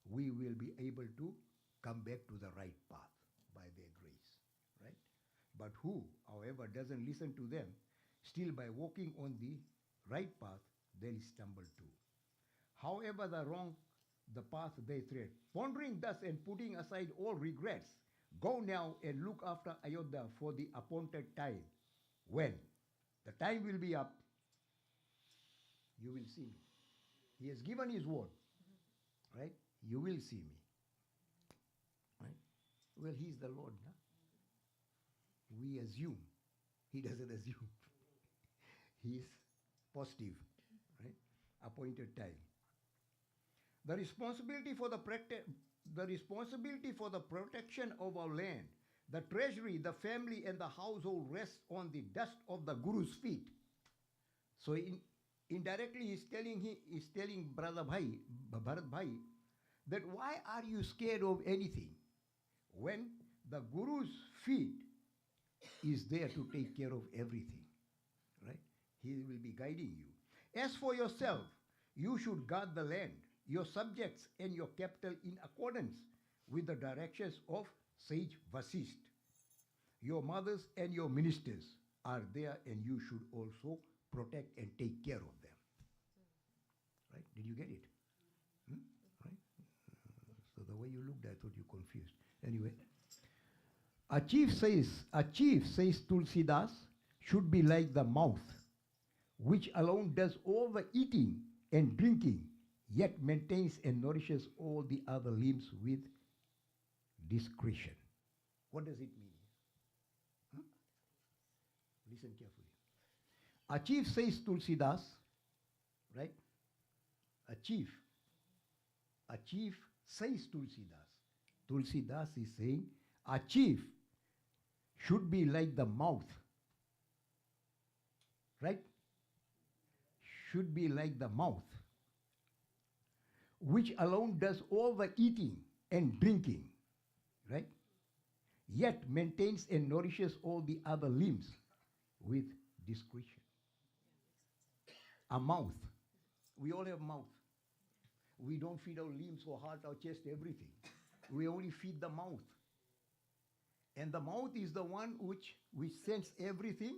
We will be able to come back to the right path by their grace, right? But who, however, doesn't listen to them, still by walking on the right path, they'll stumble too. However, the path they tread. Pondering thus and putting aside all regrets, go now and look after Ayodhya for the appointed time. When the time will be up, you will see me. He has given his word, right? You will see me, right? Well, he's the Lord, no? We assume. He doesn't assume. He is positive, right? Appointed time. The responsibility for the responsibility for the protection of our land, the treasury, the family, and the household rests on the dust of the Guru's feet. So indirectly, he's telling Brother Bhai, Bharat Bhai, that why are you scared of anything when the Guru's feet is there to take care of everything, right? He will be guiding you. As for yourself, you should guard the land, your subjects, and your capital in accordance with the directions of sage Vasist. Your mothers and your ministers are there, and you should also protect and take care of them. Right? Did you get it? Hmm? Right? So the way you looked, I thought you confused. Anyway, a chief says Tulsidas, should be like the mouth, which alone does all the eating and drinking, yet maintains and nourishes all the other limbs with discretion. What does it mean? Huh? Listen carefully. A chief says Tulsidas, right? A chief says Tulsidas. Tulsidas is saying a chief should be like the mouth, right? Should be like the mouth, which alone does all the eating and drinking, right? Yet maintains and nourishes all the other limbs with discretion. A mouth. We all have mouth. We don't feed our limbs or heart, our chest, everything. We only feed the mouth. And the mouth is the one which sends everything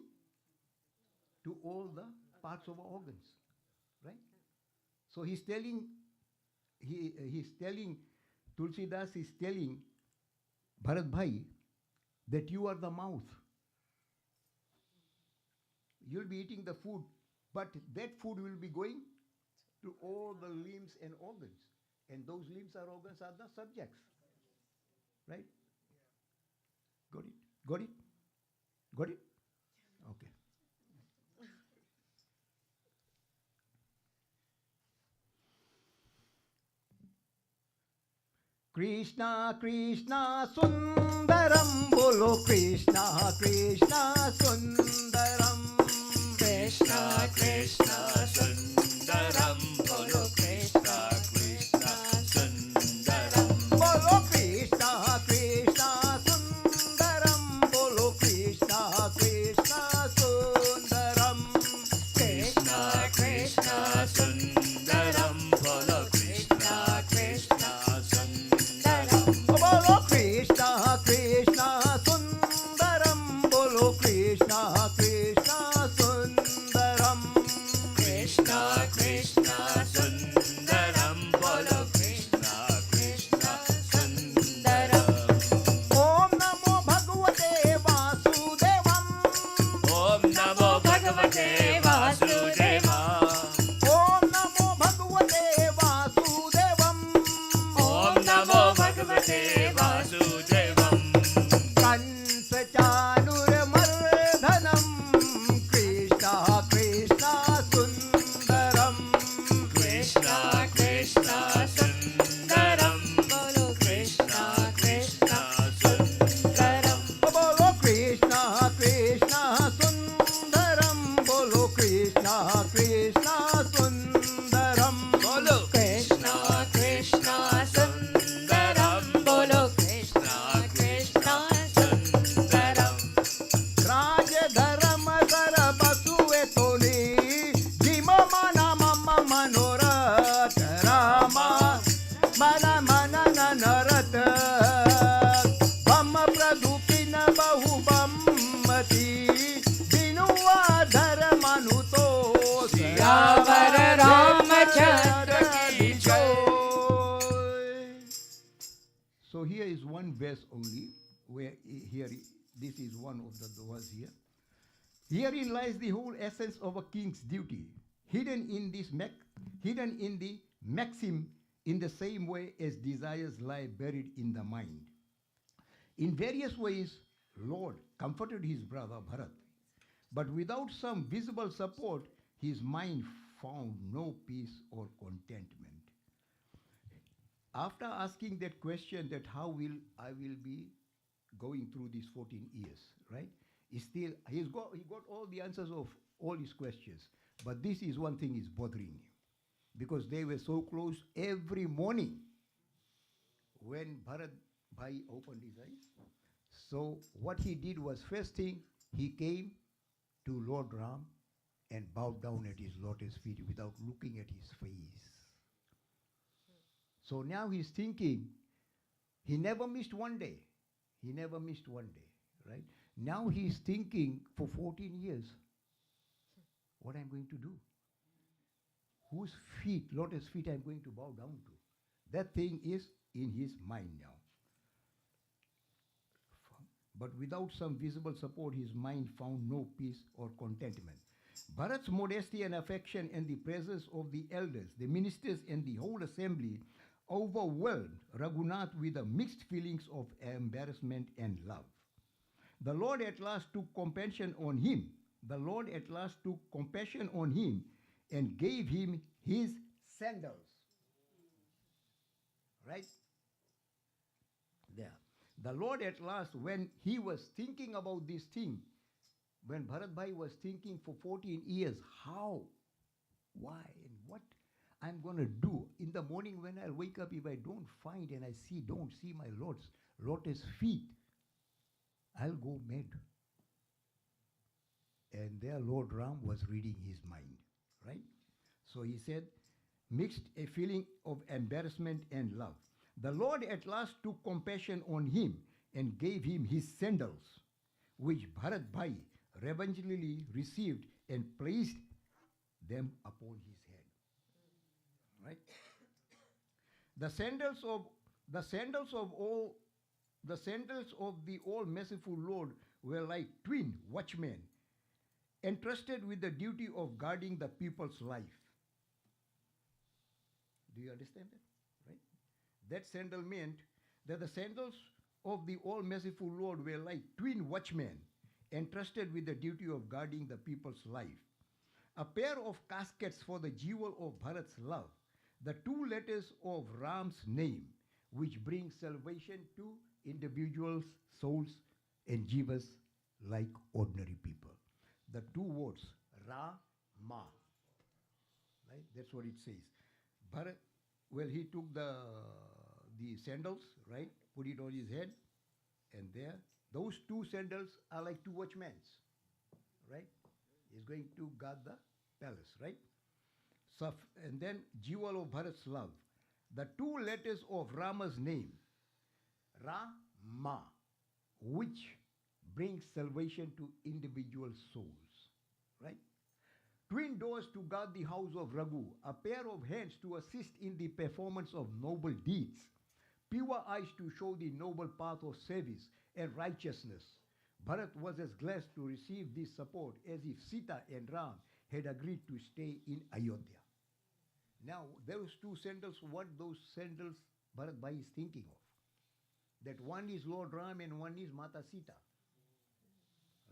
to all the parts of our organs, right? So he's telling, Tulsidas is telling Bharat Bhai that you are the mouth. You'll be eating the food, but that food will be going to all the limbs and organs. And those limbs or organs are the subjects. Right? Got it? Got it? Got it? Okay. Krishna Krishna Sundaram Bolo Krishna Krishna Sundaram Krishna Krishna Sundaram Bolo Krishna Krishna Sundaram Bolo Krishna Krishna Sundaram Bolo Krishna Krishna Sundaram Krishna Krishna Sundaram Bolo Krishna Krishna Sundaram Bolo Krishna Krishna Sundaram Bolo Krishna Krishna Sundaram Krishna Krishna Sundaram Bolo Krishna Krishna Sundaram Om Namo Bhagavate Vasudevam Om Namo Bhagavate Vasudevaya Om Namo Bhagavate Vasudevam Om Namo Bhagavate Vasudevam Kansa Chanur Mardhanam Krishna Krishna Sundaram Krishna Krishna Sundaram Bolo Krishna Krishna Sundaram Bolo Krishna Krishna Sundaram Bolo Krishna Krishna Sundaram Bolo Krishna Krishna Sundaram Bolo Krishna Krishna Sundaram Rajadharam Sara Basuve Toli Jima Mana Mama Manorat Rama Mana Mana Nanarata Bama Pradupina Bahu Bammati Binuwa Dharmanuto Siyavar Ramachandra ki jai. So here is one verse only, where here this is one of the doors here. Herein lies the whole essence of a king's duty, hidden in the maxim, in the same way as desires lie buried in the mind. In various ways, Lord comforted his brother Bharat, but without some visible support, his mind found no peace or contentment. After asking that question, that how will I will be going through these 14 years, right? He got all the answers of all his questions, but this is one thing is bothering him, because they were so close every morning when Bharat Bhai opened his eyes. So what he did was, first thing, he came to Lord Ram and bowed down at his lotus feet without looking at his face. So now he's thinking, he never missed one day. He never missed one day, right? Now he's thinking for 14 years, what I'm going to do. Whose feet, lotus feet, I'm going to bow down to. That thing is in his mind now. But without some visible support, his mind found no peace or contentment. Bharat's modesty and affection and the presence of the elders, the ministers, and the whole assembly overwhelmed Raghunath with the mixed feelings of embarrassment and love. The Lord at last took compassion on him. The Lord at last took compassion on him and gave him his sandals. Right? There. The Lord at last, when he was thinking about this thing, when Bharat Bhai was thinking for 14 years, how, why, and what I'm going to do. In the morning when I wake up, if I don't find and I don't see my Lord's lotus feet, I'll go mad. And there Lord Ram was reading his mind, right? So he said, mixed a feeling of embarrassment and love. The Lord at last took compassion on him and gave him his sandals, which Bharat Bhai reverently received and placed them upon his head. The sandals of the sandals of all the sandals of the all merciful Lord were like twin watchmen entrusted with the duty of guarding the people's life. Do you understand that? Right? That sandal meant that the sandals of the all merciful Lord were like twin watchmen entrusted with the duty of guarding the people's life. A pair of caskets for the jewel of Bharat's love, the two letters of Ram's name, which bring salvation to individuals, souls, and jivas like ordinary people. The two words, Ra, Ma. Right? That's what it says. Bharat, well, he took the sandals, right? Put it on his head, and there, those two sandals are like two watchmen, right? He's going to guard the palace, right? So, and then jewel of Bharat's love, the two letters of Rama's name, Ra-ma, which brings salvation to individual souls, right? Twin doors to guard the house of Raghu, a pair of hands to assist in the performance of noble deeds, pure eyes to show the noble path of service and righteousness. Bharat was as glad to receive this support as if Sita and Ram had agreed to stay in Ayodhya. Now, those two sandals, what those sandals Bharat Bhai is thinking of? That one is Lord Ram and one is Mata Sita.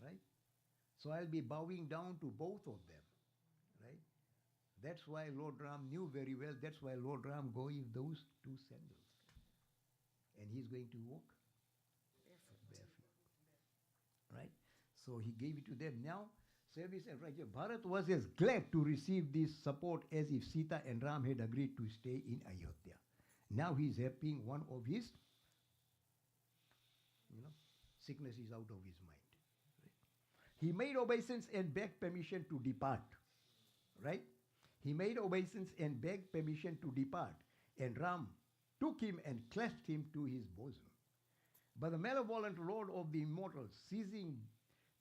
Right? So I'll be bowing down to both of them. Right? That's why Lord Ram knew very well, that's why Lord Ram gave those two sandals. And he's going to walk barefoot. Right? So he gave it to them. Now, service and righteousness. Bharat was as glad to receive this support as if Sita and Ram had agreed to stay in Ayodhya. Now he's helping one of his, sickness is out of his mind. Right? He made obeisance and begged permission to depart. Right? He made obeisance and begged permission to depart. And Ram took him and clasped him to his bosom. But the malevolent Lord of the immortals, seizing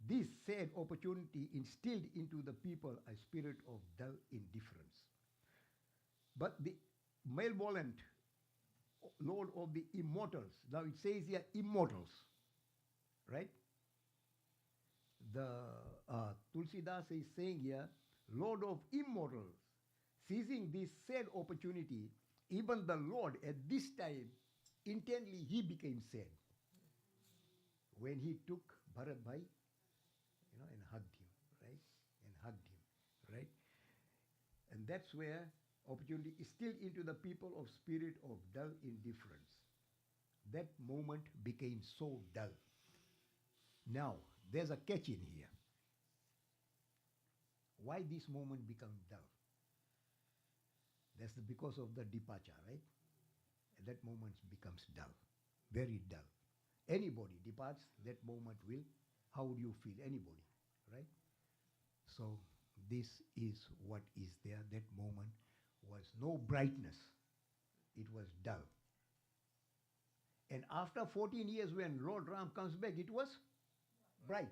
this sad opportunity, instilled into the people a spirit of dull indifference. But the malevolent Lord of the immortals, now it says here immortals, right? The Tulsidas is saying here, Lord of immortals, seizing this sad opportunity, even the Lord at this time, intently he became sad. When he took Bharat Bhai, and hugged him, right? And hugged him, right? And that's where opportunity is still into the people of spirit of dull indifference. That moment became so dull. Now, there's a catch in here. Why this moment become dull? That's because of the departure, right? And that moment becomes dull, very dull. Anybody departs, that moment will, how would you feel? Anybody, right? So this is what is there. That moment was no brightness. It was dull. And after 14 years when Lord Ram comes back, it was bright.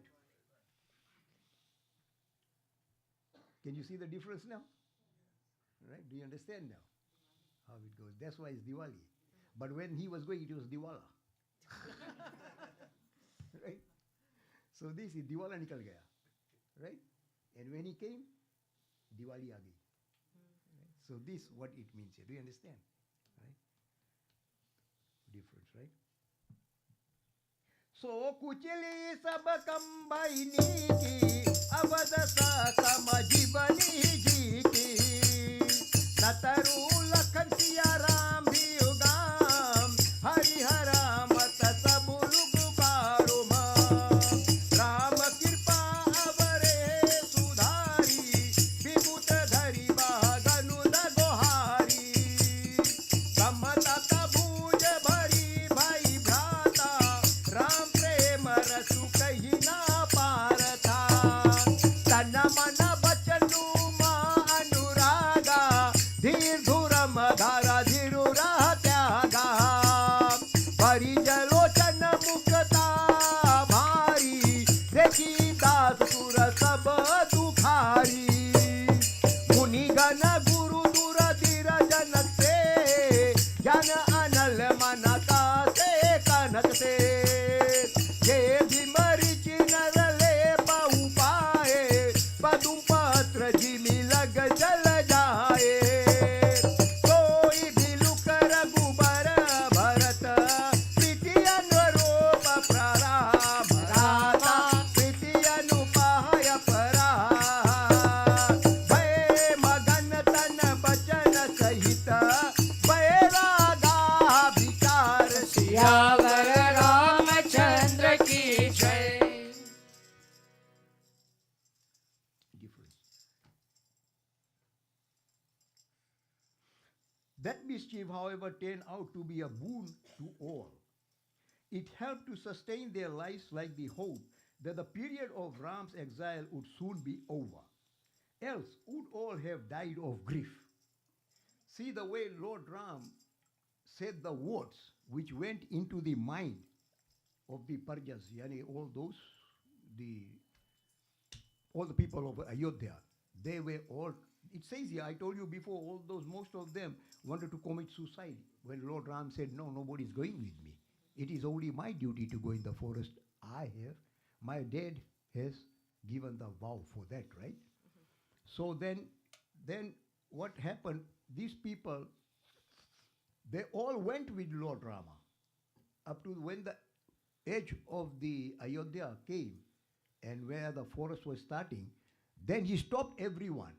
Can you see the difference now? Right? Do you understand now how it goes? That's why it's Diwali. But when he was going, it was Diwala. Right? So this is Diwala nikal gaya. Right? And when he came, Diwali aa gayi. Right? So this what it means here. Do you understand? Right? Difference, right? So kuchili sab kambaini ki avadasa samajibani ji ki nataru lakhan siya ram bhi ugam hari hara mat sabulu gukaro ma ram kirpa avare sudhari vibut dhari bahaganu da gohari kamata bhuj bhari bhai bhrata ram prem rasu kahi na partha tana mana bachanu ma anuraga धीर धुरम धारा धीरुरा त्यागा परिजलोचन मुक्ता भारी देखी दास सुर सब दुखारी मुनिगण गुरु दूर धीर जन से ज्ञान That mischief, however, turned out to be a boon to all. It helped to sustain their lives like the hope that the period of Ram's exile would soon be over. Else would all have died of grief. See the way Lord Ram said the words which went into the mind of the Parjas, yani the all the people of Ayodhya. They were all. It says here, I told you before, all those, most of them wanted to commit suicide. When Lord Ram said, no, nobody's going with me. It is only my duty to go in the forest. I have. My dad has given the vow for that, right? So then what happened? These people, they all went with Lord Rama up to when the edge of the Ayodhya came and where the forest was starting. Then he stopped everyone.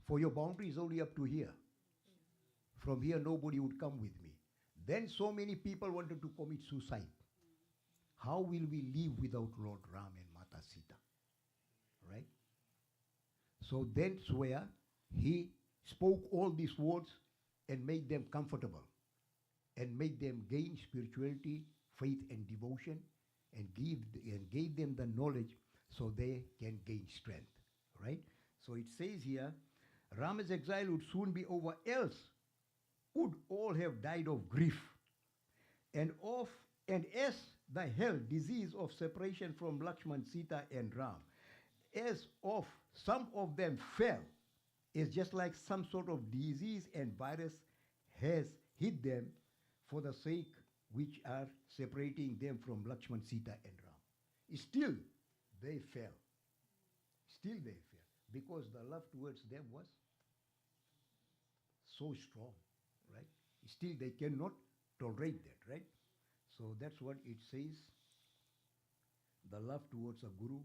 For your boundary is only up to here. From here, nobody would come with me. Then so many people wanted to commit suicide. How will we live without Lord Ram and Mata Sita? Right? So that's where he spoke all these words and made them comfortable and made them gain spirituality, faith, and devotion, and gave them the knowledge so they can gain strength. Right? So it says here, Rama's exile would soon be over, else would all have died of grief, and of and as the hell disease of separation from Lakshman, Sita, and Ram, as of some of them fell, is just like some sort of disease and virus has hit them for the sake which are separating them from Lakshman, Sita, and Ram. Still, they fell. Still, they fell because the love towards them was so strong, right? Still, they cannot tolerate that, right? So that's what it says. The love towards a guru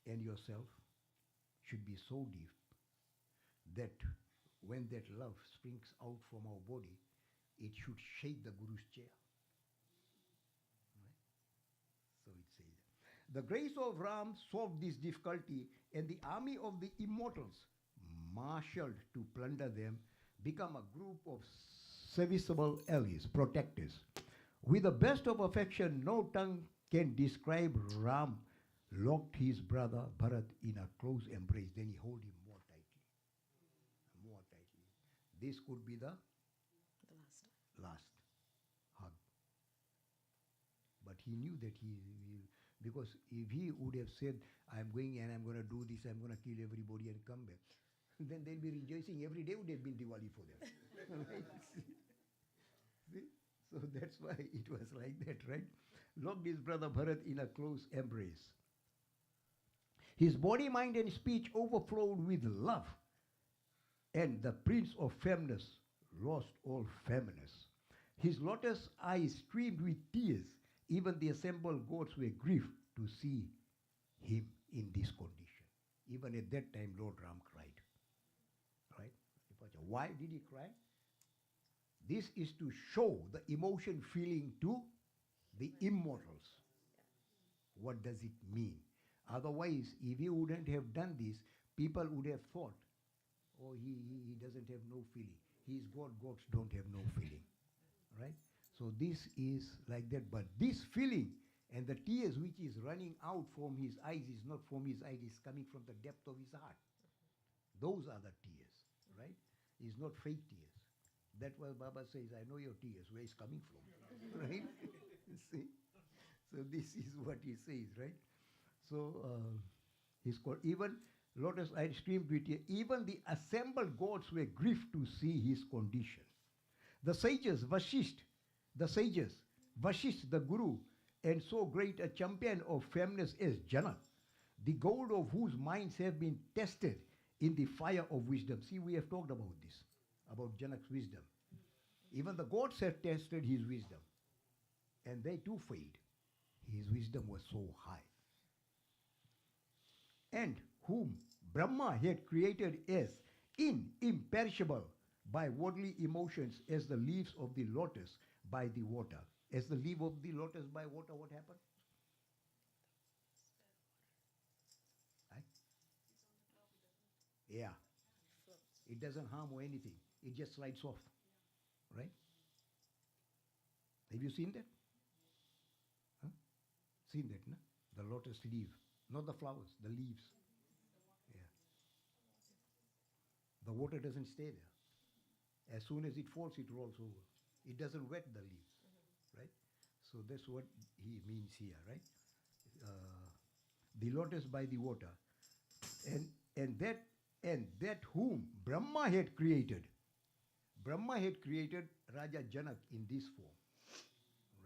and yourself should be so deep that when that love springs out from our body, it should shake the guru's chair. Right? So it says. The grace of Ram solved this difficulty, and the army of the immortals, marshaled to plunder them, become a group of serviceable allies, protectors. With the best of affection, no tongue can describe. Ram locked his brother Bharat in a close embrace. Then he held him more tightly. More tightly. This could be the last hug. But he knew that because if he would have said, I'm going and I'm going to do this, I'm going to kill everybody and come back, then they'll be rejoicing. Every day would have been Diwali for them. Right? See? So that's why it was like that, right? Locked his brother Bharat in a close embrace. His body, mind, and speech overflowed with love, and the prince of firmness lost all firmness. His lotus eyes streamed with tears. Even the assembled gods were grieved to see him in this condition. Even at that time, Lord Ram cried. Right? Why did he cry? This is to show the emotion feeling to the immortals. What does it mean? Otherwise, if he wouldn't have done this, people would have thought, oh, he doesn't have no feeling. He is God, gods don't have no feeling. Right? So this is like that. But this feeling and the tears which is running out from his eyes is not from his eyes, it's coming from the depth of his heart. Those are the tears, right? It's not fake tears. That's why Baba says, I know your tears, where it's coming from, right? See? So this is what he says, right? So he's called, even lotus eyed streamed with tears, even the assembled gods were grieved to see his condition. The sages, Vashisht, the guru, and so great a champion of firmness as Janak, the gold of whose minds have been tested in the fire of wisdom. See, we have talked about this, about Janak's wisdom. Even the gods have tested his wisdom, and they too failed. His wisdom was so high. And whom Brahma had created as imperishable by worldly emotions as the leaves of the lotus by the water. As the leaf of the lotus by water, what happened? Right? Yeah. It doesn't harm or anything. It just slides off, right? Have you seen that? Huh? Seen that, no? The lotus leaf, not the flowers, the leaves. Yeah. The water doesn't stay there. As soon as it falls, it rolls over. It doesn't wet the leaves, right? So that's what he means here, right? Uh, the lotus by the water, and and that and that whom Brahma had created. Brahma had created Raja Janak in this form,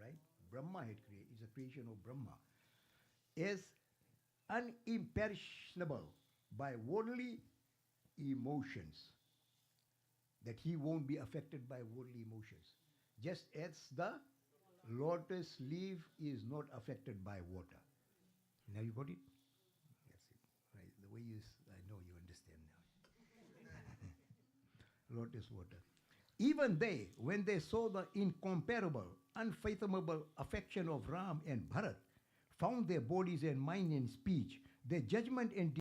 right? Brahma had created. It's a creation of Brahma as unimperishable by worldly emotions, that he won't be affected by worldly emotions. Just as the lotus leaf is not affected by water. Now you got it? That's it. Right. The way I know you understand now. Lotus water. Even they, when they saw the incomparable, unfathomable affection of Ram and Bharat, found their bodies and mind and speech, their judgment and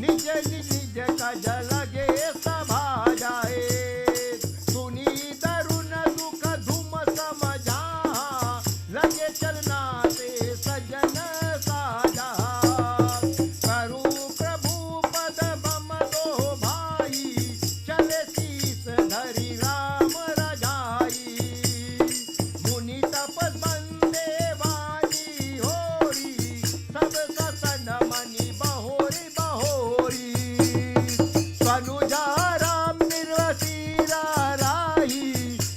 निज निज कज लगे सभा जाए सुनी तरुण दुख धूम समझा लगे चलना से सजन साजा करू प्रभु पद बम दो भाई चले शीस धरि राम रजाई मुनि तपस बंदे वाणी होरी सब ससन मनि बहोरी बहोरी स्वनुजा राम निर्वसीरा राही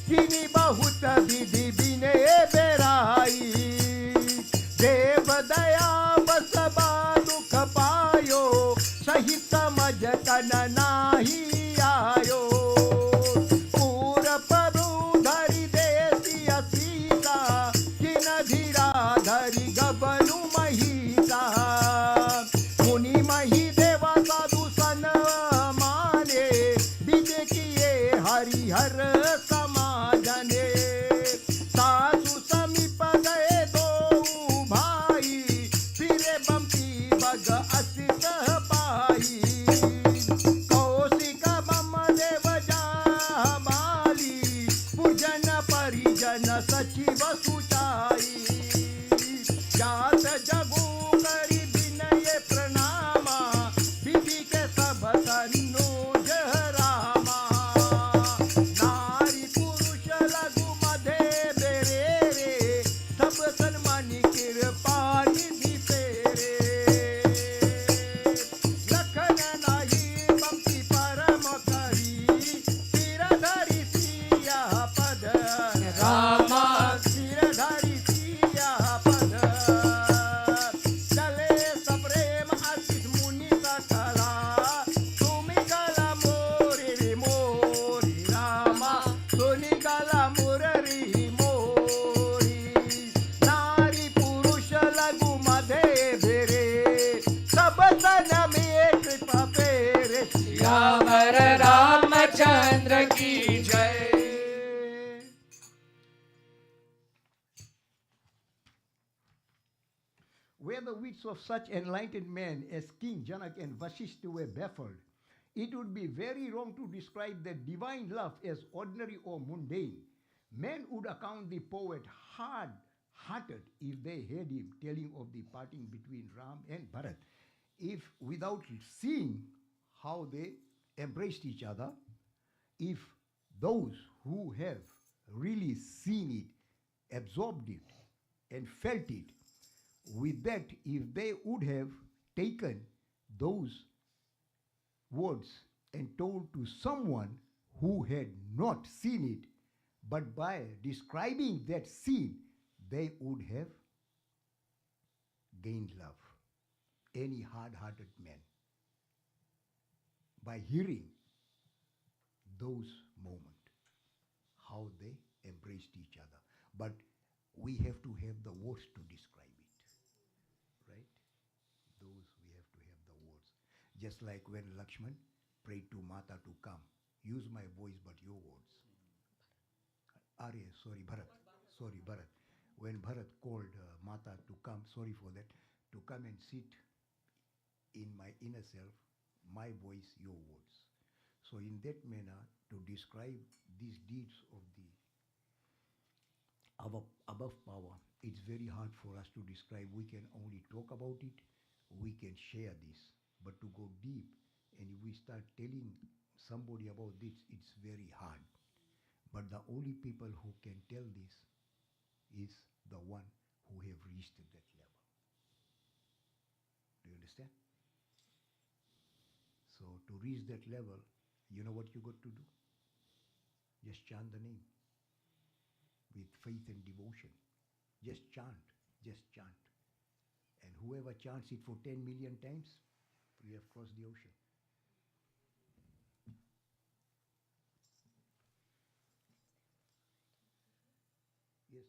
किनी बहुत विधि बिने बेराई देव दया बस दुख पायो सही समझ तन नाही आयो पूर प्रभु धरि देसिया सीता किन धीरा धरि गबनु महिता मुनि मही देवा साधु सन माने बिज किए हरिहर समाजने सासु समीप गए दो भाई फिरे बम्पी बग असित पाई कौशिक बम देव जामाली पूजन परिजन सचिव सुचाई जात जगु करी विनय प्रणामा विधि के सब तन्नुज रामा नारी पुरुष लघु मधे बेरे रे सब सन्मानी कृपा निधि पेरे लखन नाही बंसी परम करी सिरधरि सिया पद रामा सिरधरि सिया पद चले सप्रेम आशीष मुनि सकला तुमि गला मोरी मोरी रामा सुनि गला मुररी मोरी नारी पुरुष लघु मधे बेरे सब सन में कृपा पेरे श्यावर रामचंद्र की जय। Where the wits of such enlightened men as King Janak and Vasishta were baffled, it would be very wrong to describe the divine love as ordinary or mundane. Men would account the poet hard-hearted if they heard him telling of the parting between Ram and Bharat. If without seeing how they embraced each other, if those who have really seen it, absorbed it, and felt it, with that, if they would have taken those words and told to someone who had not seen it, but by describing that scene, they would have gained love. Any hard-hearted man, by hearing those moments, how they embraced each other. But we have to have the words to describe it, right? Those we have to have the words. Just like when Lakshman prayed to Mata to come, use my voice but your words. Sorry, Bharat. When Bharat called Mata to come, sorry for that, to come and sit in my inner self, my voice, your words. So in that manner, to describe these deeds of the above power, it's very hard for us to describe. We can only talk about it, we can share this, but to go deep, and if we start telling somebody about this, it's very hard. But the only people who can tell this is the one who have reached that level. Do you understand? So to reach that level, you know what you got to do? Just chant the name with faith and devotion. Just chant, just chant. And whoever chants it for 10 million times, you have crossed the ocean. Yes.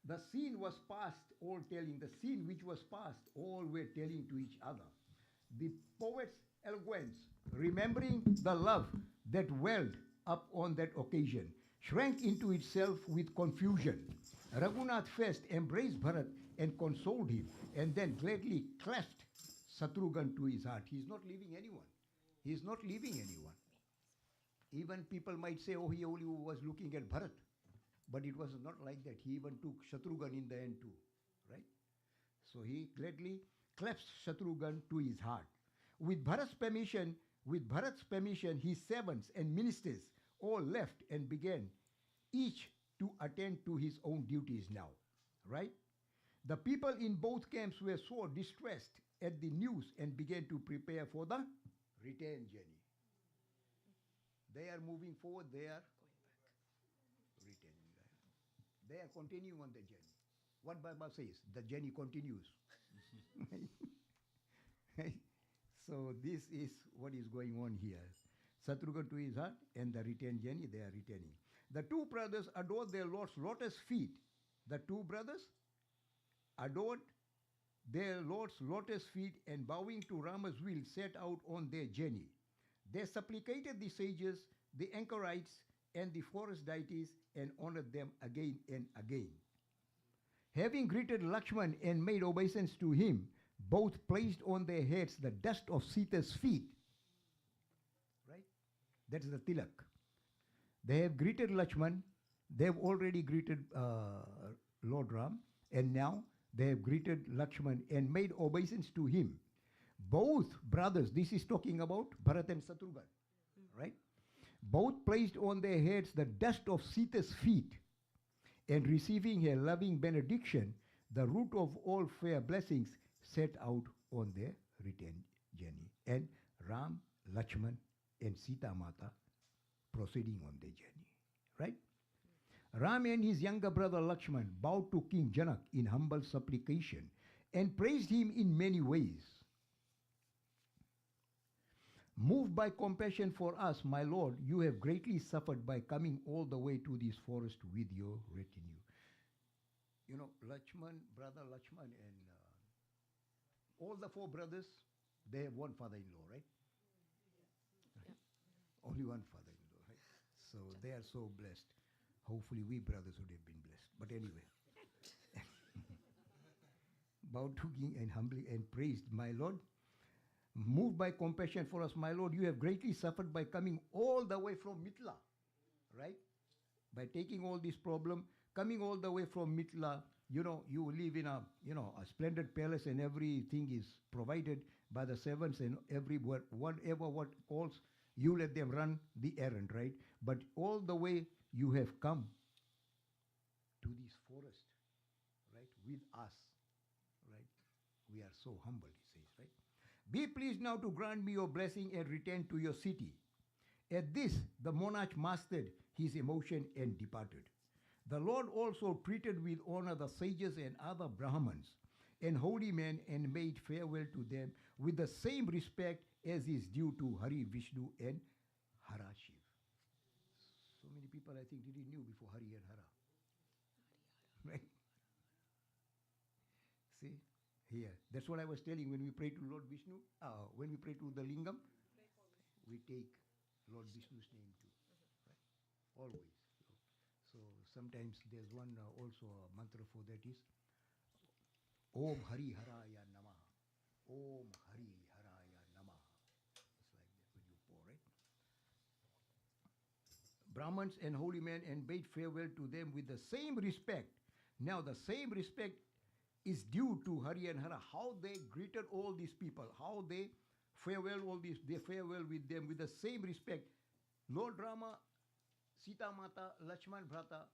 The scene was past, all telling, the scene which was past, all were telling to each other. The poet's eloquence, remembering the love that welled up on that occasion, shrank into itself with confusion. Raghunath first embraced Bharat and consoled him, and then gladly clasped Shatrughan to his heart. He is not leaving anyone. He is not leaving anyone. Even people might say, oh, he only was looking at Bharat. But it was not like that. He even took Shatrughan in the end too, right? So he gladly clasped Shatrughan to his heart. With Bharat's permission, his servants and ministers all left and began each to attend to his own duties now, right? The people in both camps were so distressed at the news and began to prepare for the return journey. They are moving forward, they are returning. They are continuing on the journey. What Bible says, the journey continues. So this is what is going on here. Shatrughan to his heart and the return journey, they are returning. The two brothers adored their Lord's lotus feet. The two brothers adored their Lord's lotus feet and bowing to Rama's will set out on their journey. They supplicated the sages, the anchorites, and the forest deities and honored them again and again. Having greeted Lakshman and made obeisance to him, both placed on their heads the dust of Sita's feet. Right? That is the tilak. They have greeted Lakshman, they have already greeted Lord Ram, and now they have greeted Lakshman and made obeisance to him. Both brothers, this is talking about Bharat and Shatrughan, right? Both placed on their heads the dust of Sita's feet, and receiving her loving benediction, the root of all fair blessings set out on their return journey. And Ram, Lakshman, and Sita Mata proceeding on their journey, right? Ram and his younger brother Lakshman bowed to King Janak in humble supplication and praised him in many ways. Moved by compassion for us, my lord, you have greatly suffered by coming all the way to this forest with your retinue. You know, Lakshman, brother Lakshman, and all the four brothers, they have one father-in-law, right? Right? Only one father-in-law, right? So they are so blessed. Hopefully we brothers would have been blessed. But anyway. Bowed to king and humbly and praised, my lord. Moved by compassion for us, my lord, you have greatly suffered by coming all the way from Mithila, right? By taking all this problem, coming all the way from Mithila, you know, you live in a, you know, a splendid palace and everything is provided by the servants and whatever what calls, you let them run the errand, right? But all the way you have come to this forest, right, with us, right? We are so humble, he says, right? Be pleased now to grant me your blessing and return to your city. At this, the monarch mastered his emotion and departed. The Lord also treated with honor the sages and other Brahmins and holy men and made farewell to them with the same respect as is due to Hari, Vishnu, and Hara Shiv. So many people, I think, didn't knew before Hari and Hara. Right? See? Here. That's what I was telling when we pray to Lord Vishnu, when we pray to the Lingam, we take Lord Vishnu's name too. Right? Always. So sometimes there's one also a mantra for that is Om Hari Haraya Namaha. Om Hari Haraya Namaha. It's like that when you pour, right? Brahmins and holy men and bade farewell to them with the same respect. Now the same respect is due to Hari and Hara, how they greeted all these people, how they farewell all these, they farewell with them with the same respect. Lord Rama, Sita Mata, Lakshman Bhrata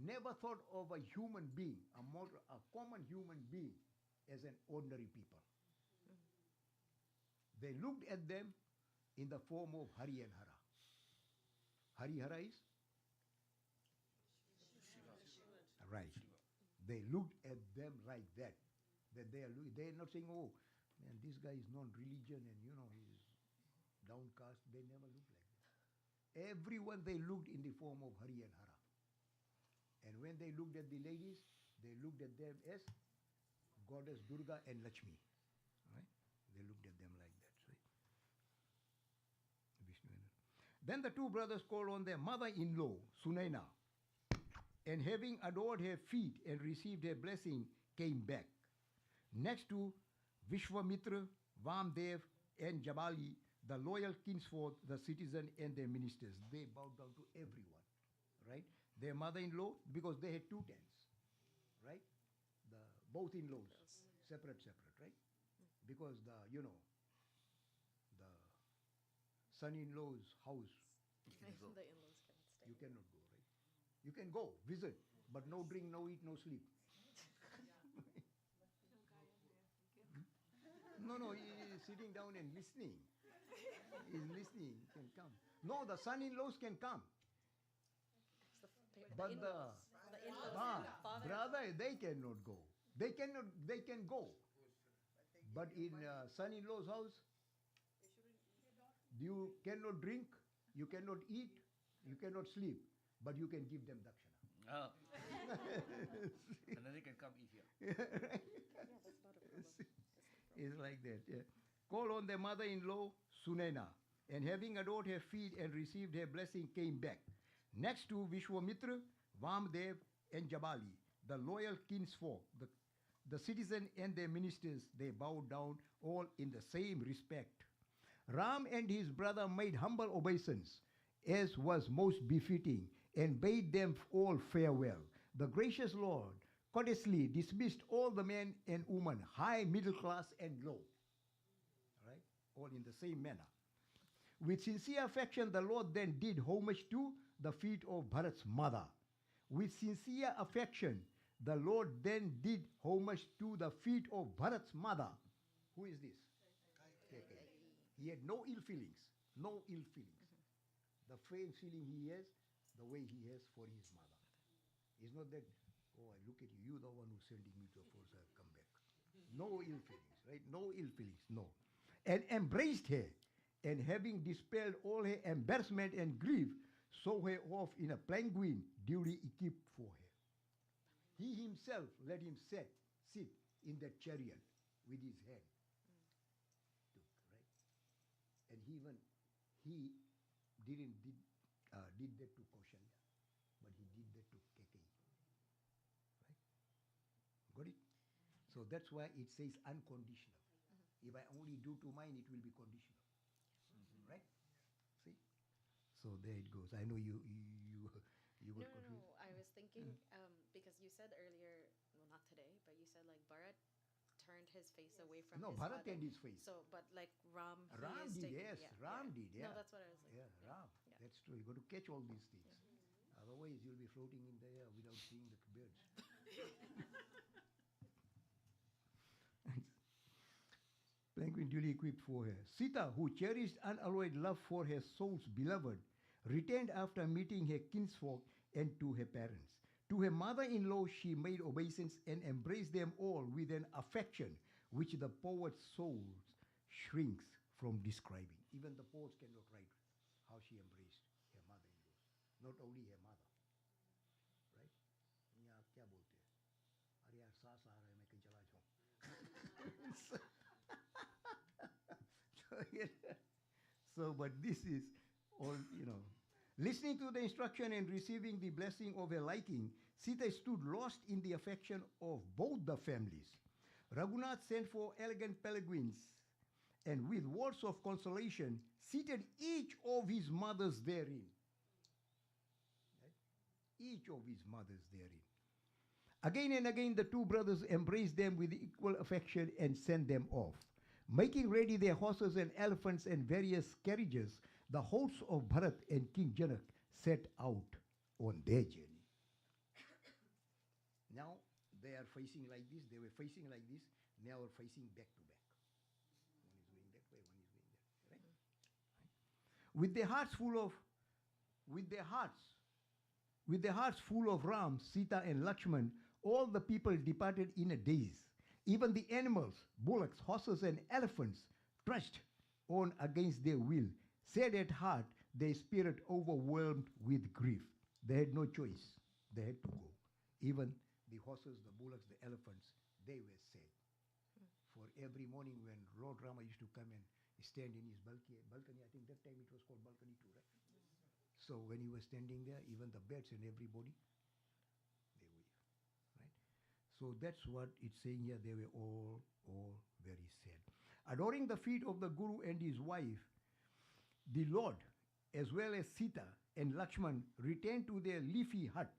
never thought of a human being, a common human being, as an ordinary people. They looked at them in the form of Hari and Hara. Hari Hara is? Right. They looked at them like that. That they are not saying, oh, man, this guy is non-religion and, you know, he's downcast. They never looked like that. Everyone they looked in the form of Hari and Hara. And when they looked at the ladies, they looked at them as Goddess Durga and Lakshmi. Right? They looked at them like that. Right? Vishnu. Then the two brothers called on their mother-in-law, Sunaina. and having adored her feet and received her blessing, came back. Next to Vishwamitra, Vamdev, and Jabali, the loyal kinsfolk, the citizen, and their ministers, they bowed down to everyone, right? Their mother-in-law, because they had two tents, right? The both in-laws, separate, separate, right? Because the son-in-law's house, You can go. The in-laws can stay. you cannot go, right? You can go, visit, but no drink, no eat, no sleep. No, no, he is sitting down and listening. He's listening, he can come. No, the son-in-laws can come. But the in-laws, father. brother, they cannot go. They can go. But in son-in-law's house, you cannot drink, you cannot eat, you cannot sleep, but you can give them dakshana. Ah. And then they can come eat here. Yeah, that's not a problem. It's like that. Yeah. Called on their mother-in-law, Sunena, and having adored her feet and received her blessing, came back. Next to Vishwamitra, Vamdev, and Jabali, the loyal kinsfolk, the citizen and their ministers, they bowed down all in the same respect. Ram and his brother made humble obeisance, as was most befitting, and bade them all farewell. The gracious Lord courteously dismissed all the men and women, high, middle class, and low. All right? All in the same manner. With sincere affection, the Lord then did homage to the feet of Bharat's mother. With sincere affection, the Lord then did homage to the feet of Bharat's mother. Who is this? Kaikeyi. He had no ill feelings. No ill feelings. The same feeling he has, the way he has for his mother. It's not that, oh, I look at you, you're the one who's sending me to a force, I've come back. No ill feelings, right? No ill feelings, no. And embraced her, and having dispelled all her embarrassment and grief, saw her off in a palanquin duly equipped for her. He himself let him sit in that chariot with his hand. Took, right? And he did that to Kaushalya, but he did that to Kaikeyi. Right? Got it? So that's why it says unconditional. If I only do to mine, it will be conditional. Right? See? So there it goes. I know you No, got no, confused. no. I was thinking because you said earlier, well, not today, but you said like Bharat turned his face away from No, his Bharat father. turned his face. So, but like Ram, he Ram is did, taking, yes. yeah, Ram yeah. did, yeah. No, that's what I was like. Yeah, Ram. Yeah. That's true. You got to catch all these things. Otherwise, you'll be floating in the air without seeing the birds. Penguin duly equipped for her. Sita, who cherished unalloyed love for her soul's beloved, returned after meeting her kinsfolk and to her parents. To her mother-in-law she made obeisance and embraced them all with an affection which the poet's soul shrinks from describing. Even the poets cannot write how she embraced her mother-in-law. Not only her mother. Right? यहाँ आप क्या बोलते हैं? अरे यार सांस आ रहा है मैं कहीं चला जाऊँ. So, but this is all, Listening to the instruction and receiving the blessing of her liking, Sita stood lost in the affection of both the families. Raghunath sent for elegant palanquins, and with words of consolation, seated each of his mothers therein. Right? Each of his mothers therein. Again and again, the two brothers embraced them with equal affection and sent them off. Making ready their horses and elephants and various carriages, the hosts of Bharat and King Janak set out on their journey. Now they are facing like this, they were facing like this, now are facing back to back. One is going that way, one is going that way, right? With their hearts full of Ram, Sita and Lakshman, all the people departed in a daze. Even the animals, bullocks, horses and elephants, trudged on against their will, sad at heart, their spirit overwhelmed with grief. They had no choice. They had to go. Even the horses, the bullocks, the elephants, they were sad. For every morning when Lord Rama used to come and stand in his balcony, I think that time it was called balcony too, right? So when he was standing there, even the birds and everybody, So that's what it's saying here. They were all very sad. Adoring the feet of the Guru and his wife, the Lord, as well as Sita and Lakshman, returned to their leafy hut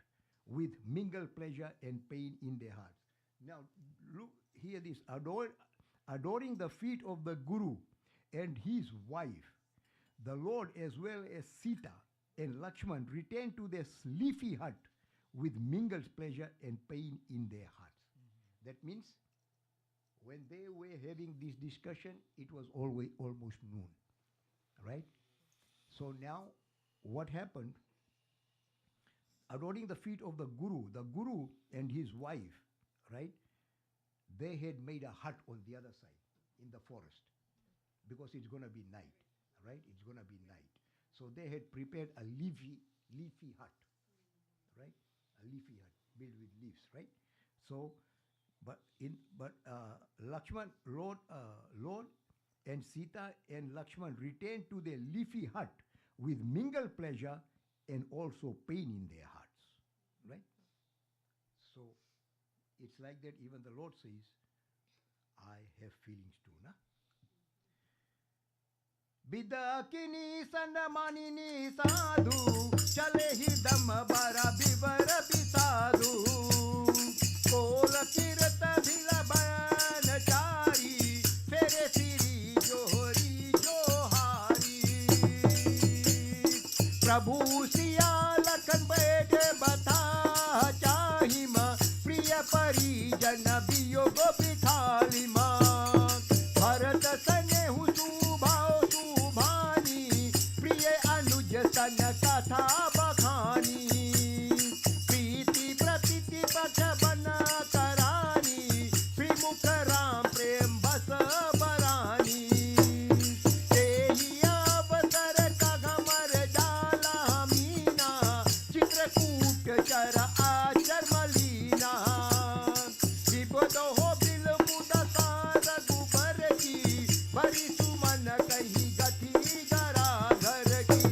with mingled pleasure and pain in their hearts. Now, look, hear this. Adoring the feet of the Guru and his wife, the Lord, as well as Sita and Lakshman, returned to their leafy hut with mingled pleasure and pain in their hearts. That means when they were having this discussion, it was always almost noon, right? So now, what happened? Adoring the feet of the Guru and his wife, right? They had made a hut on the other side in the forest because it's going to be night, right? It's going to be night. So they had prepared a leafy hut, right? A leafy hut built with leaves, right? So, Lakshman, Lord and Sita and Lakshman returned to their leafy hut with mingled pleasure and also pain in their hearts, right? So it's like that. Even the Lord says, "I have feelings too." Na? Bidakini sandamanini sadhu chale hi dam bara bivar bisadu kola kirta bhila bayan chari fere siri johari johari prabhu siya lakhan baithe bata chahima priya parijan biyog bikhalima bharat sane husubhao subhani priya anuj san katha bakhani प्रीति प्रतीति पथ बना करानी श्रीमुख राम प्रेम बस बरानी तेही अवसर का घमर जाला मीना चित्रकूट चर आचर मलीना विबुध हो बिल मुदसा रघुबर की बरी सुमन कही गति गरा घर की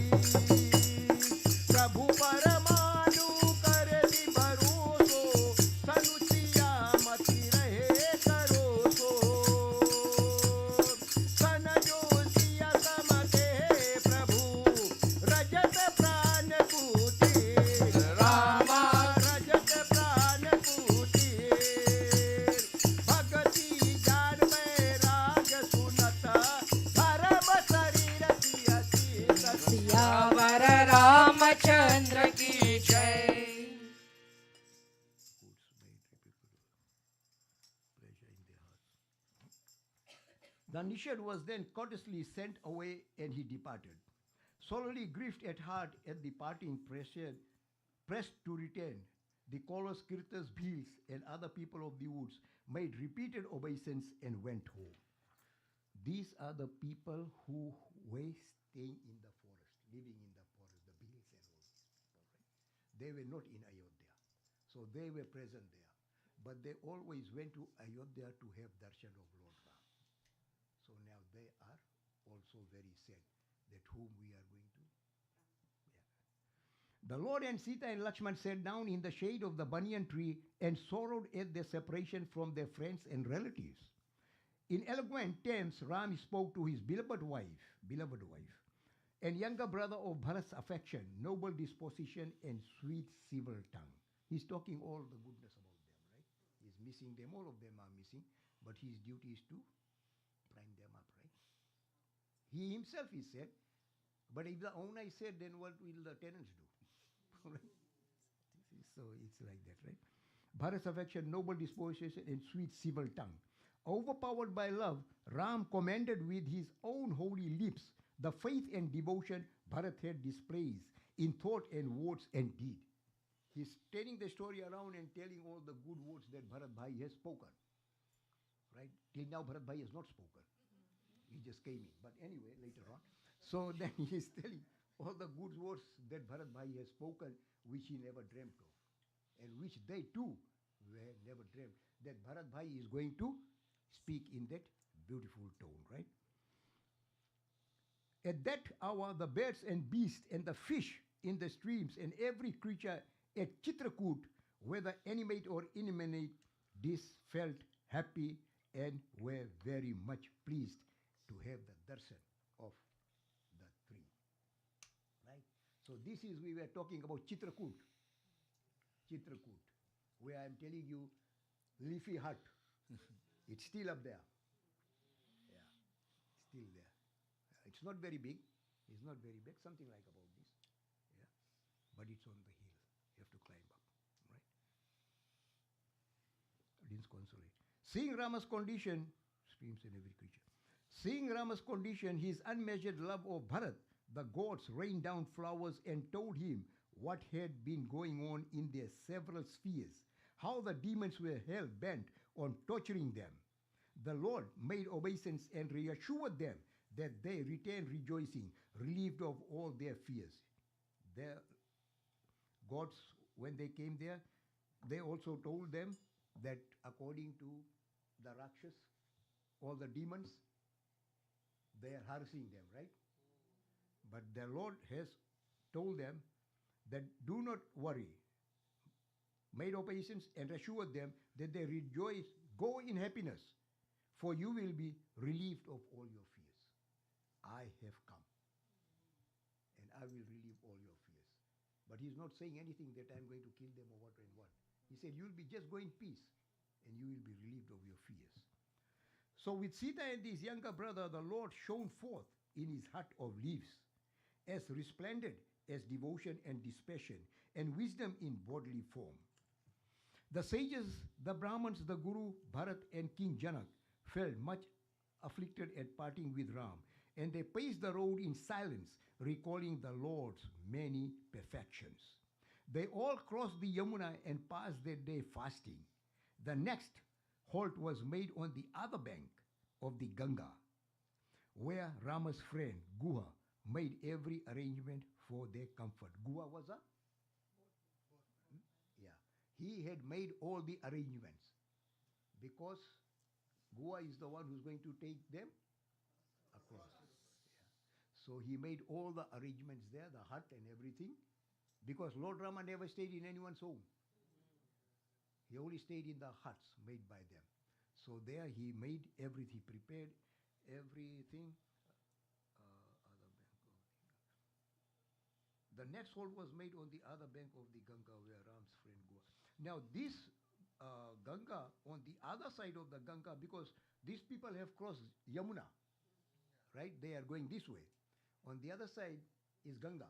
प्रभु परमानु कर दी भरोसो सनुचिया मति रहे करो सो सन जो सिया समते प्रभु रजत प्राण कूटे रामा रजत प्राण कूटे भगति जान में राग सुनत धर्म शरीर की अति सियावर रामचंद्र की जय। The Nishad was then courteously sent away and he departed. Sorely grieved at heart at the parting, pressed to return, the Kolos, Kirtas, Bhils, and other people of the woods made repeated obeisance and went home. These are the people who were staying in the forest, living in the forest, the Bhils and all these people, right? They were not in Ayodhya. So they were present there. But they always went to Ayodhya to have darshan of Lord Ram. So now they are also very sad that whom we are going to. Yeah. The Lord and Sita and Lakshman sat down in the shade of the banyan tree and sorrowed at their separation from their friends and relatives. In eloquent terms, Ram spoke to his beloved wife, and younger brother of Bharat's affection, noble disposition, and sweet civil tongue. He's talking all the goodness about them, right? He's missing them, all of them are missing, but his duty is to prime them up, right? He himself is said, but if the owner is said, then what will the tenants do? Right? So it's like that, right? Bharat's affection, noble disposition, and sweet civil tongue. Overpowered by love, Ram commended with his own holy lips the faith and devotion Bharat had displayed in thought and words and deed. He's turning the story around and telling all the good words that Bharat Bhai has spoken. Right? Till now, Bharat Bhai has not spoken. He just came in. But anyway, later on. So then he is telling all the good words that Bharat Bhai has spoken, which he never dreamt of. And which they too were never dreamt. That Bharat Bhai is going to speak in that beautiful tone, right? At that hour, the birds and beasts and the fish in the streams and every creature at Chitrakoot, whether animate or inanimate, this felt happy and were very much pleased to have the darshan of the three. Right? So this is we were talking about Chitrakoot, where I'm telling you, leafy hut. It's still up there. Yeah, still there. It's not very big. It's not very big. Something like about this. Yeah, but it's on the hill. You have to climb up. Right? Disconsolate. Seeing Rama's condition, screams in every creature. Seeing Rama's condition, his unmeasured love of Bharat, the gods rained down flowers and told him what had been going on in their several spheres, how the demons were hell bent on torturing them. The Lord made obeisance and reassured them that they returned rejoicing, relieved of all their fears. Their gods, when they came there, they also told them that according to the Rakshas, all the demons, they are harassing them, right? But the Lord has told them that do not worry, made obeisance and assured them that they rejoice, go in happiness, for you will be relieved of all your fears. I have come and I will relieve all your fears. But he's not saying anything that I'm going to kill them or what and what. He said, you'll be just go in peace and you will be relieved of your fears. So with Sita and his younger brother, the Lord shone forth in his hut of leaves, as resplendent as devotion and dispassion, and wisdom in bodily form. The sages, the Brahmins, the Guru, Bharat, and King Janak felt much afflicted at parting with Ram, and they paced the road in silence, recalling the Lord's many perfections. They all crossed the Yamuna and passed their day fasting. The next halt was made on the other bank of the Ganga, where Rama's friend Guha made every arrangement for their comfort. Guha was a? Yeah. He had made all the arrangements because Guha is the one who's going to take them across. Yeah. So he made all the arrangements there, the hut and everything, because Lord Rama never stayed in anyone's home. He only stayed in the huts made by them. So there he made everything, prepared everything. The next halt was made on the other bank of the Ganga where Ram's friend Guha. Now this Ganga, on the other side of the Ganga, because these people have crossed Yamuna, right? They are going this way. On the other side is Ganga.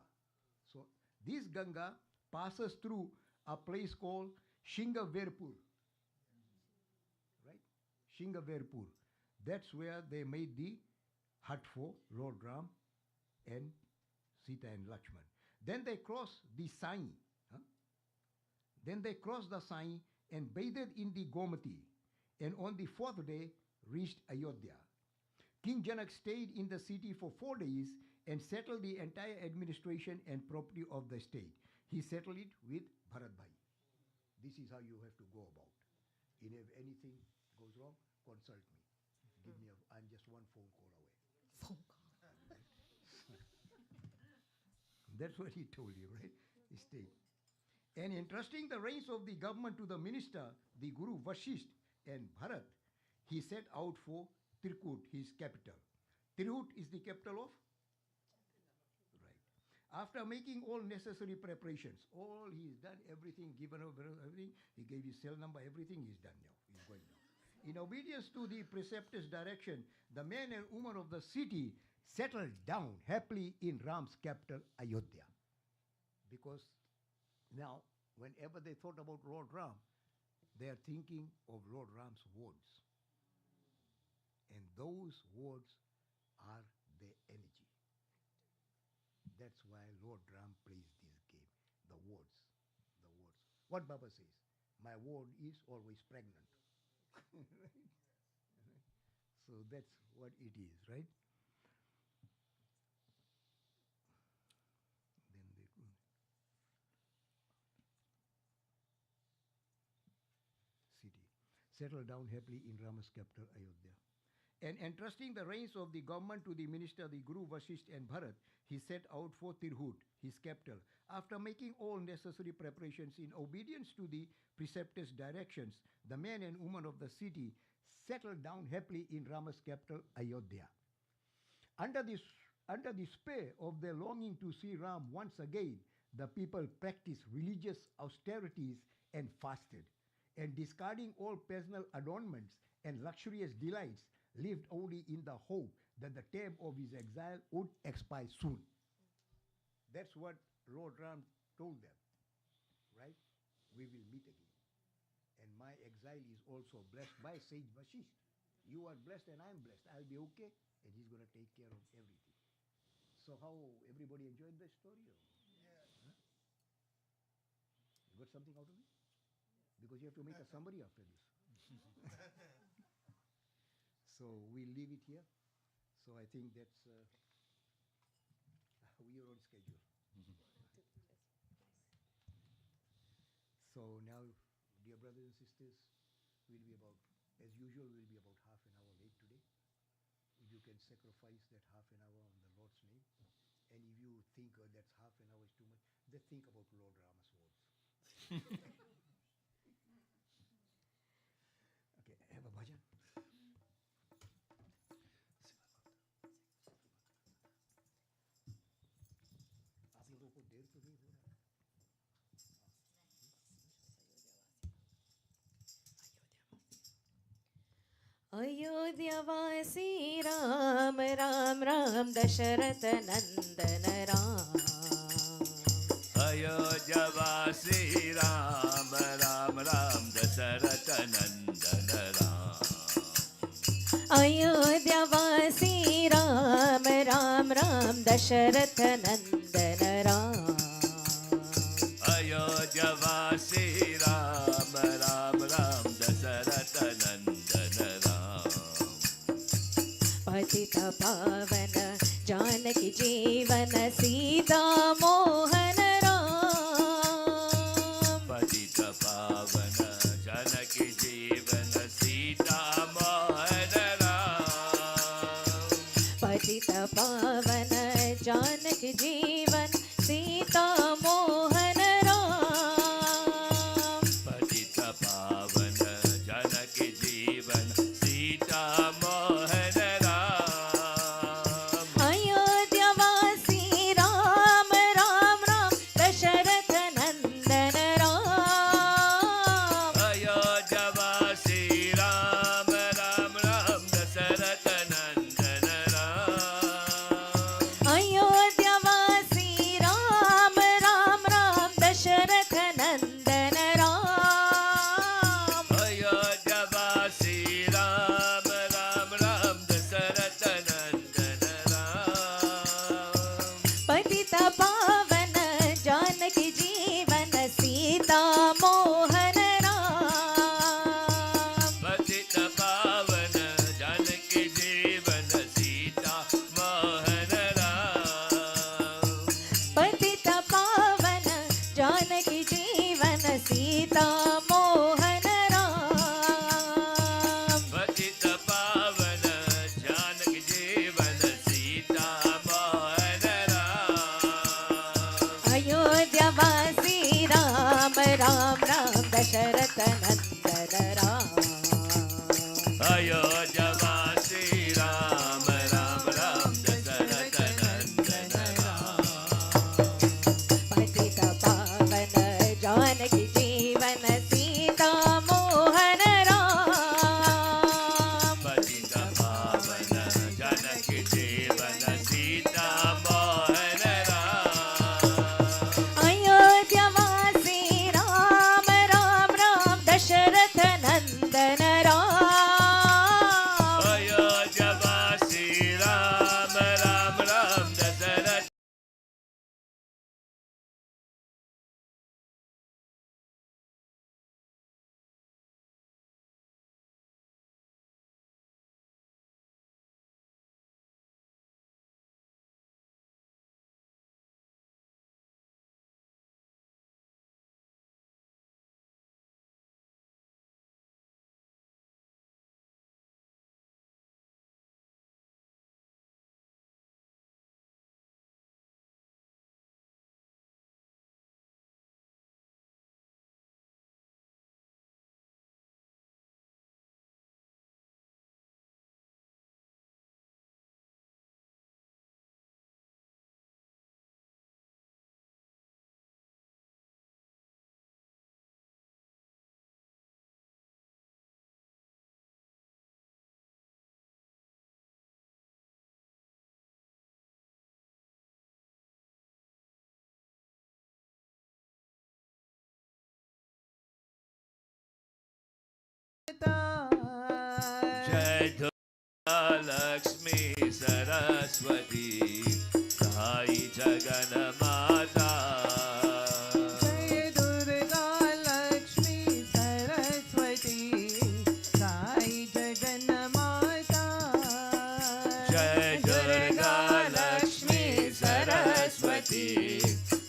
So this Ganga passes through a place called Shingaverpur, right? Shingaverpur. That's where they made the hut for Lord Ram and Sita and Lakshman. Then they crossed the Sai. Huh? Then they crossed the Sai and bathed in the Gomati, and on the fourth day reached Ayodhya. King Janak stayed in the city for 4 days and settled the entire administration and property of the state. He settled it with Bharat Bhai. This is how you have to go about. And if anything goes wrong, consult me. Give me I'm just one phone call away. Phone call. That's what he told you, right? He stayed. And entrusting the reins of the government to the minister, the Guru Vashisht and Bharat, he set out for Tirkut, his capital. Tirhut is the capital of? Right. After making all necessary preparations, all he's done, everything, given over everything, he gave his cell number, everything is done now. He's going now. In obedience to the preceptor's direction, the men and women of the city settled down happily in Ram's capital, Ayodhya. Because now, whenever they thought about Lord Ram, they are thinking of Lord Ram's words. And those words are their energy. That's why Lord Ram plays this game. The words. The words. What Baba says, my word is always pregnant. Right? So that's what it is, right? Then they could city. Settled down happily in Rama's capital, Ayodhya. And entrusting the reins of the government to the minister, the Guru Vashisht and Bharat, he set out for Tirhut, his capital. After making all necessary preparations in obedience to the preceptor's directions, the men and women of the city settled down happily in Rama's capital, Ayodhya. Under this, under the spur of their longing to see Ram once again, the people practiced religious austerities and fasted, and discarding all personal adornments and luxurious delights, lived only in the hope that the term of his exile would expire soon. That's what Lord Ram told them, right? We will meet again. And my exile is also blessed by Sage Vashish. You are blessed and I'm blessed. I'll be okay, and he's going to take care of everything. So how everybody enjoyed the story? Or? Huh? You got something out of it? Because you have to make a summary after this. So we'll leave it here. So I think that's we are on schedule. So now, dear brothers and sisters, we'll be about, as usual, we'll be about half an hour late today. If you can sacrifice that half an hour on the Lord's name, and if you think that's half an hour is too much, then think about Lord Rama's words. Okay, have a bhajan. आप लोगों को देर तो नहीं हो रहा है? अयोध्यावासी राम राम राम दशरथ नंदन राम अयोध्यावासी राम राम राम दशरथ नंदन राम अयोध्यावासी राम राम राम दशरथ नंदन राम अयोध्यावासी राम राम राम दशरथ नंदन राम पतित पावन जानकी जीवन सीता मोहन राम पतित पावन जानकी जीवन सीता मोहन राम पतित पावन जानकी जीवन सीता मोहन राम पतित पावन जानकी जीवन सीता मोहन राम अयोध्यावासी राम राम राम दशरथ नंदन राम अयोध्यावासी राम राम राम दशरथ नंदन राम अयोध्यावासी राम राम राम दशरथ नंदन राम अयोध्यावासी राम राम राम दशरथ नंदन राम पतित पावन जानकी जीवन सीता मोहन राम पतित पावन जानकी जीवन सीता मोहन राम पतित पावन जानकी जीवन सीता मोहन राम पतित पावन जानकी जीवन सीता मोहन राम अयोध्यावासी राम राम राम दशरथ नंदन राम अयोध्यावासी राम राम राम दशरथ नंदन राम पतित पावन जानकी जीवन सीता मोहन राम पतित पावन जानकी जीवन सीता मोहन राम अयोध्यावासी राम राम राम दशरथ नंदन राम लक्ष्मी सरस्वती साई जगन माता जय दुर्गा लक्ष्मी सरस्वती साई जगन माता जय दुर्गा लक्ष्मी सरस्वती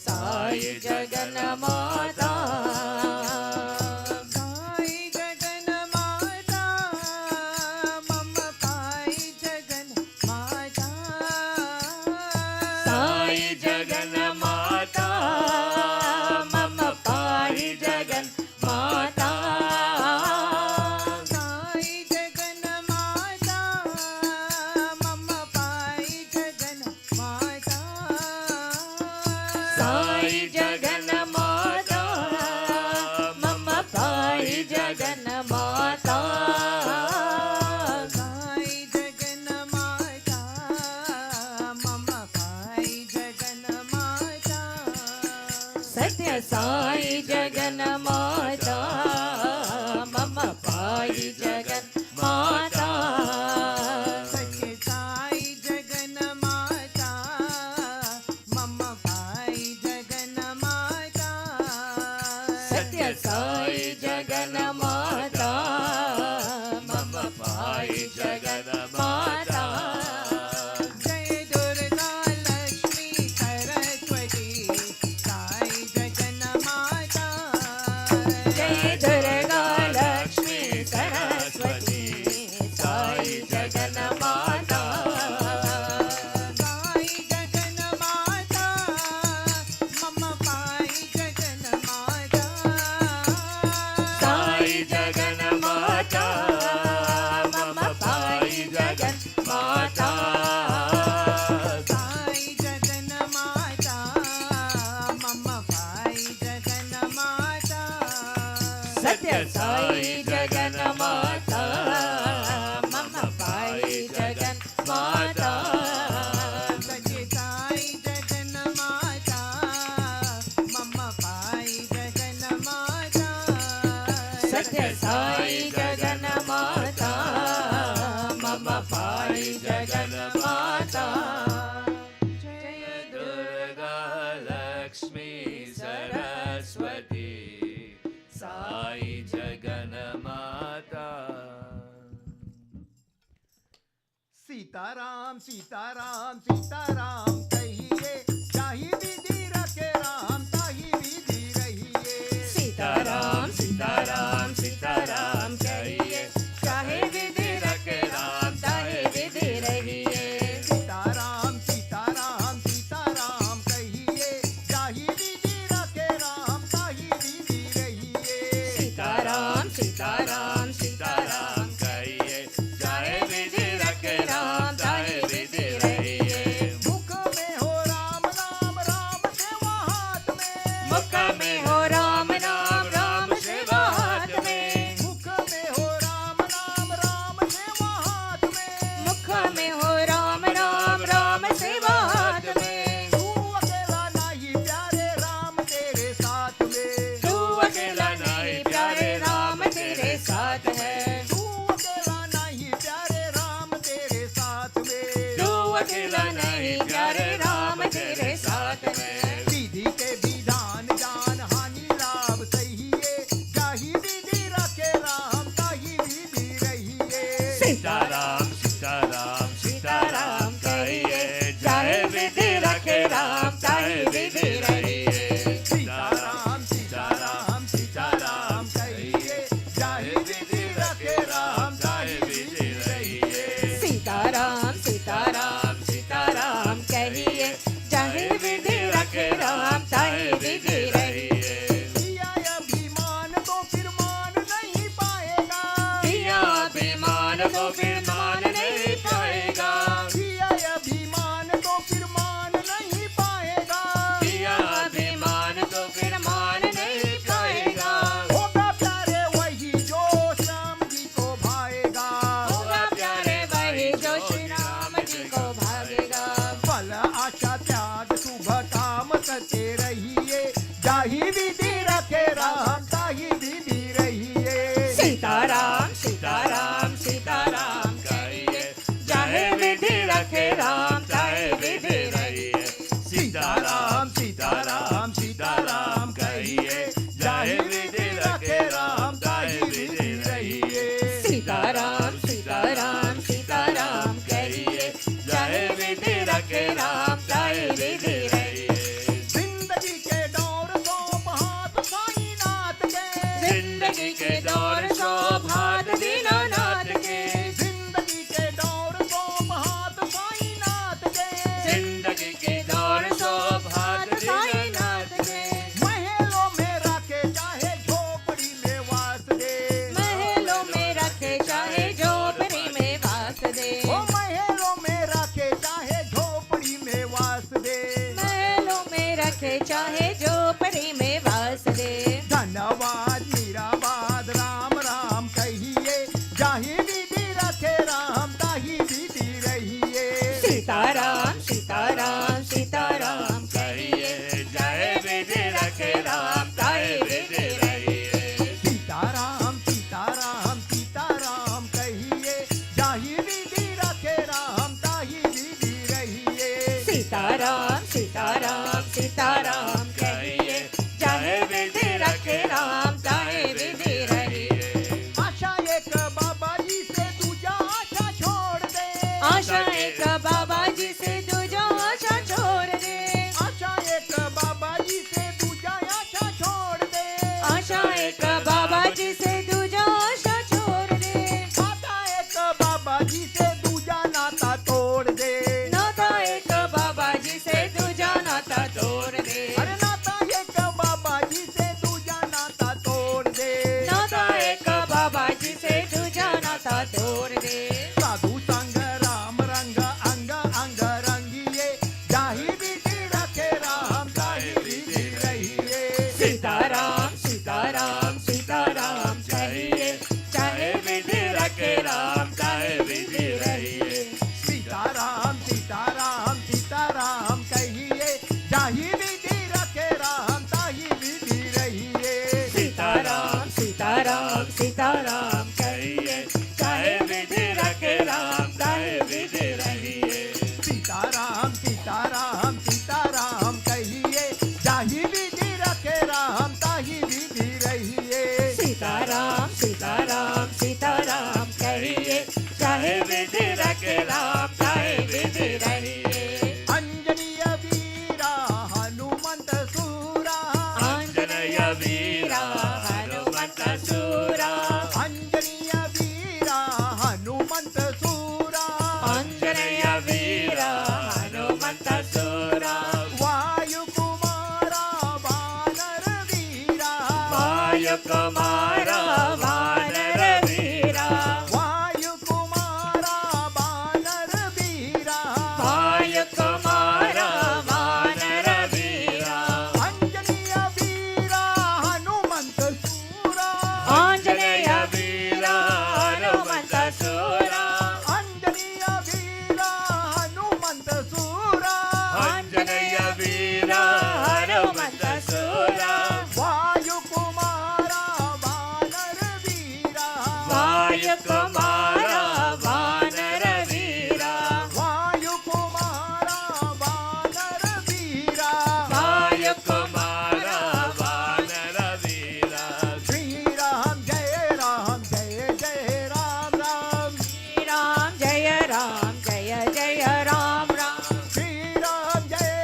साई जगन माता साई जगन माता मम पाई जगन माता साई जगन माता मम पाहि जगन माता साई जगन माता मम पाई जगन माता साई जगन माता मम पाहि जगन माता साई जगन माता मम पाई जगन माता सत्य साई जगन माता मम पाहि जगन माता सत्य साई जगन माता मम पाई जगन माता सत्य साई जगन माता मम पाहि जगन माता जय दुर्गा लक्ष्मी सरस्वती साई जगन माता जय दुर्गा लक्ष्मी सरस्वती साई जगन माता साई जगन माता मम पाई जगन माता साई जगन माता मम पाहि जगन माता साई जगन माता मम पाई जगन माता सत्य साई जगन माता मम पाहि जगन माता सत्य साई जगन माता मम पाई जगन माता सत्य साई जगन माता मम पाहि जगन माता जय दुर्गा लक्ष्मी सरस्वती साई जगन माता सीताराम सीताराम सीताराम कहिए जाहि विधि रखे राम ताहि विधि रहिए सीताराम सीताराम सीताराम कहिए चाहे विधि रखे राम चाहे विधि रहिए सीताराम सीताराम सीताराम कहिए जाहि विधि रखे राम ताहि विधि रहिए सीताराम सीताराम सीताराम कहिए चाहे विधि रखे राम चाहे विधि रहिए मुख में हो राम नाम राम सेवा हाथ में मुख में हो राम नाम राम सेवा हाथ में मुख में हो राम नाम राम सेवा हाथ में मुख में हो राम नाम राम सेवा हाथ में तू अकेला नहीं प्यारे राम तेरे साथ में तू अकेला नहीं प्यारे राम तेरे साथ है तू अकेला नहीं प्यारे राम तेरे साथ में तू अकेला नहीं प्यारे राम तेरे साथ में विधि के विधान जान हानि लाभ सहिए जाहि विधि रखे राम ताहि विधि रहिए सीताराम सीताराम सीताराम कहिए चाहे विधि रखे राम चाहे विधि रहिए सीताराम सीताराम सीताराम कहिए जाहि विधि रखे राम ताहि विधि रहिए सीताराम सीताराम सीताराम कहिए चाहे विधि रखे राम चाहे विधि रहिए किया अभिमान तो फिर मान नहीं पाएगा दिया अभिमान को फिर मान नहीं पाएगा किया अभिमान तो फिर मान नहीं पाएगा दिया अभिमान को फिर मान नहीं पाएगा होगा प्यारे वही जो श्याम जी को भाएगा होगा प्यारे वही जो श्री राम जी को भागेगा फल आशा त्याग शुभ काम करते रहिए जाहि विधि रखे राम ताहि विधि रहिए सीताराम सीताराम सीताराम कहिए सीताराम सीताराम सीताराम कहिए, चाहे विधि रखे राम चाहे विधि रहिए। जिंदगी के दौर सौंप हाथ साईनाथ के, जिंदगी के दौर सौंप हाथ दीनानाथ के, जिंदगी के दौर सौंप हाथ साईनाथ के, जिंदगी के दौर सौंप हाथ साईनाथ के। महलों में रखे चाहे झोपड़ी में वास दे, महलों में रखे चाहे झोपड़ी में वास दे, ओ महलों में रखे चाहे झोपड़ी में वास दे। महलों में रखे चाहे झोपड़ी में वास दे। धन्यवाद मीराबाद राम राम कहिए, जाहि विधि रखे राम ताहि विधि रहिए। सीताराम सीताराम सीताराम कहिए, जय विधि रखे राम ताहि विधि रहिए। सीताराम सीताराम सीताराम कहिए, जाहि विधि रखे राम ताहि विधि रहिए। सीताराम सीताराम सीताराम कहिए, चाहे विधि रखे राम चाहे विधि रहिए। आशा एक बाबा जी से दूजा आशा छोड़ दे, आशा एक बाबा जी से दूजा आशा छोड़ दे, आशा एक बाबा जी से दूजा आशा छोड़ दे। आशा एक बाबा जी से दूजा आशा छोड़ दे। नाता एक बाबा जी से दूजा नाता तोड़ दे, नाता एक बाबा जी से दूजा नाता तोड़ दे, अरे नाता एक बाबा जी से दूजा नाता तोड़ दे। नाता एक बाबा जी से दूजा नाता तोड़ दे। साधु संग राम रंग अंग अंग रंगिए, जाहि विधि रखे राम ताहि विधि रहिए। सीताराम सीताराम सीताराम कहिए, चाहे विधि रखे राम चाहे विधि रहिए। सीताराम सीताराम सीताराम कहिए, जाहि विधि रखे राम ताहि विधि रहिए। सीताराम सीताराम सीताराम कहिए, चाहे विधि रखे राम चाहे विधि रहिए। सीताराम सीताराम सीताराम कहिए, जाहि विधि रखे राम ताहि विधि रहिए। सीताराम सीताराम सीताराम कहिए, चाहे विधि रखे राम चाहे विधि रहिए। अंजनीय वीरा हनुमंत सूरा, आंजनेय वीरा हनुमंत सूरा, अंजनीय वीरा हनुमंत सूरा। आंजनेय वीरा हनुमंत सूरा। वायु कुमारा वानर वीरा, वायु कुमारा वानर वीरा, वायु कुमारा वानर वीरा। वायु कुमारा वानर वीरा। अंजनीय वीरा हनुमंत सूरा, आंजनेय वीरा हनुमंत सूरा, अंजनीय वीरा हनुमंत सूरा। आंजनेय वीरा हनुमंत सूरा। वायु कुमारा वानर वीरा, वायु कुमारा वानर वीरा, वायु कुमारा वानर वीरा। वायु कुमारा वानर वीरा। श्री राम जय जय राम राम। श्री राम जय जय राम राम। श्री राम जय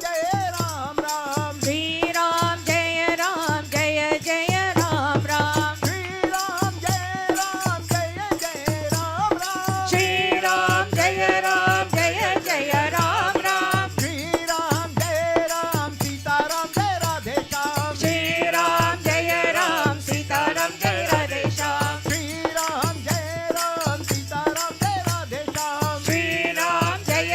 जय राम राम। श्री राम जय जय राम राम। श्री राम जय जय राम राम। श्री राम जय जय राम राम। श्री राम सीताराम जय राधे श्याम। श्री राम जय सीताराम जय राधे श्याम। श्री राम सीताराम जय राधे श्याम। श्री राम जय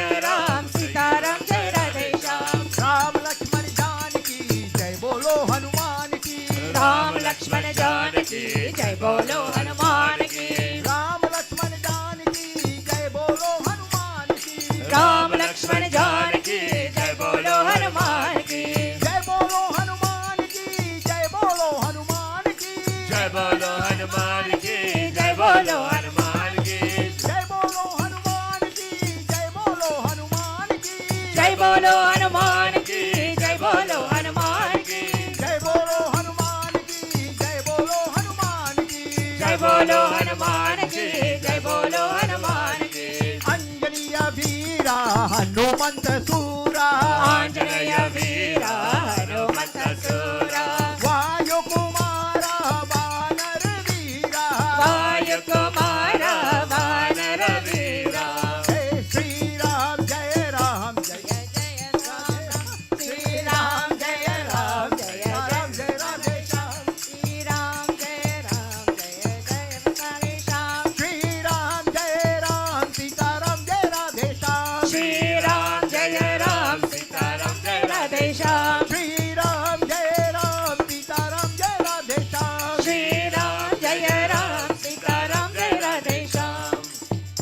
सीताराम जय राधे श्याम। राम लक्ष्मण जानकी जय बोलो हनुमान की। राम लक्ष्मण जानकी जय बोलो हनुमान की। राम लक्ष्मण जानकी जय बोलो हनुमान की। राम लक्ष्मण जानकी जय बोलो हनुमान की। जय बोलो हनुमान की जय बोलो हनुमान की। जय बोलो हनुमान की जय बोलो हनुमान की। जय बोलो हनुमान की जय बोलो हनुमान की। जय बोलो हनुमान की जय बोलो हनुमान की। जय बोलो हनुमान की जय बोलो हनुमान की। जय बोलो हनुमान की जय बोलो हनुमान की अंजनीय वीरा हनुमंत सूरा आंजनेय वीरा हनुमंत सूरा वायु कुमारा वानर वीरा वायु कुमार वानर वीरा जय श्री राम जय राम जय जय जय राम श्री राम जय राम जय राम जय राधे श्याम श्री राम जय राम जय जय हरे श्याम श्री राम जय राम सीताराम जय राधे श्याम श्री राम जय राम सीताराम जय राधे श्याम श्री राम जय राम सीताराम जय राधे श्याम श्री राम जय राम सीताराम जय राधे श्याम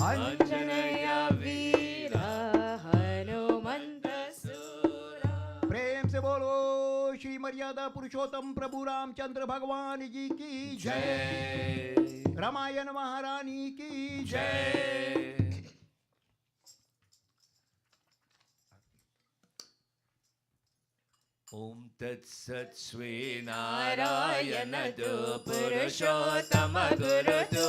अंजनेय वीरा हनुमंत सूरा प्रेम से बोलो श्री मर्यादा पुरुषोत्तम प्रभु रामचंद्र भगवान जी की जय जय रामायण महारानी की जय जय ओम तत्सत् श्री नारायण तो पुरुषोत्तम गुरु तो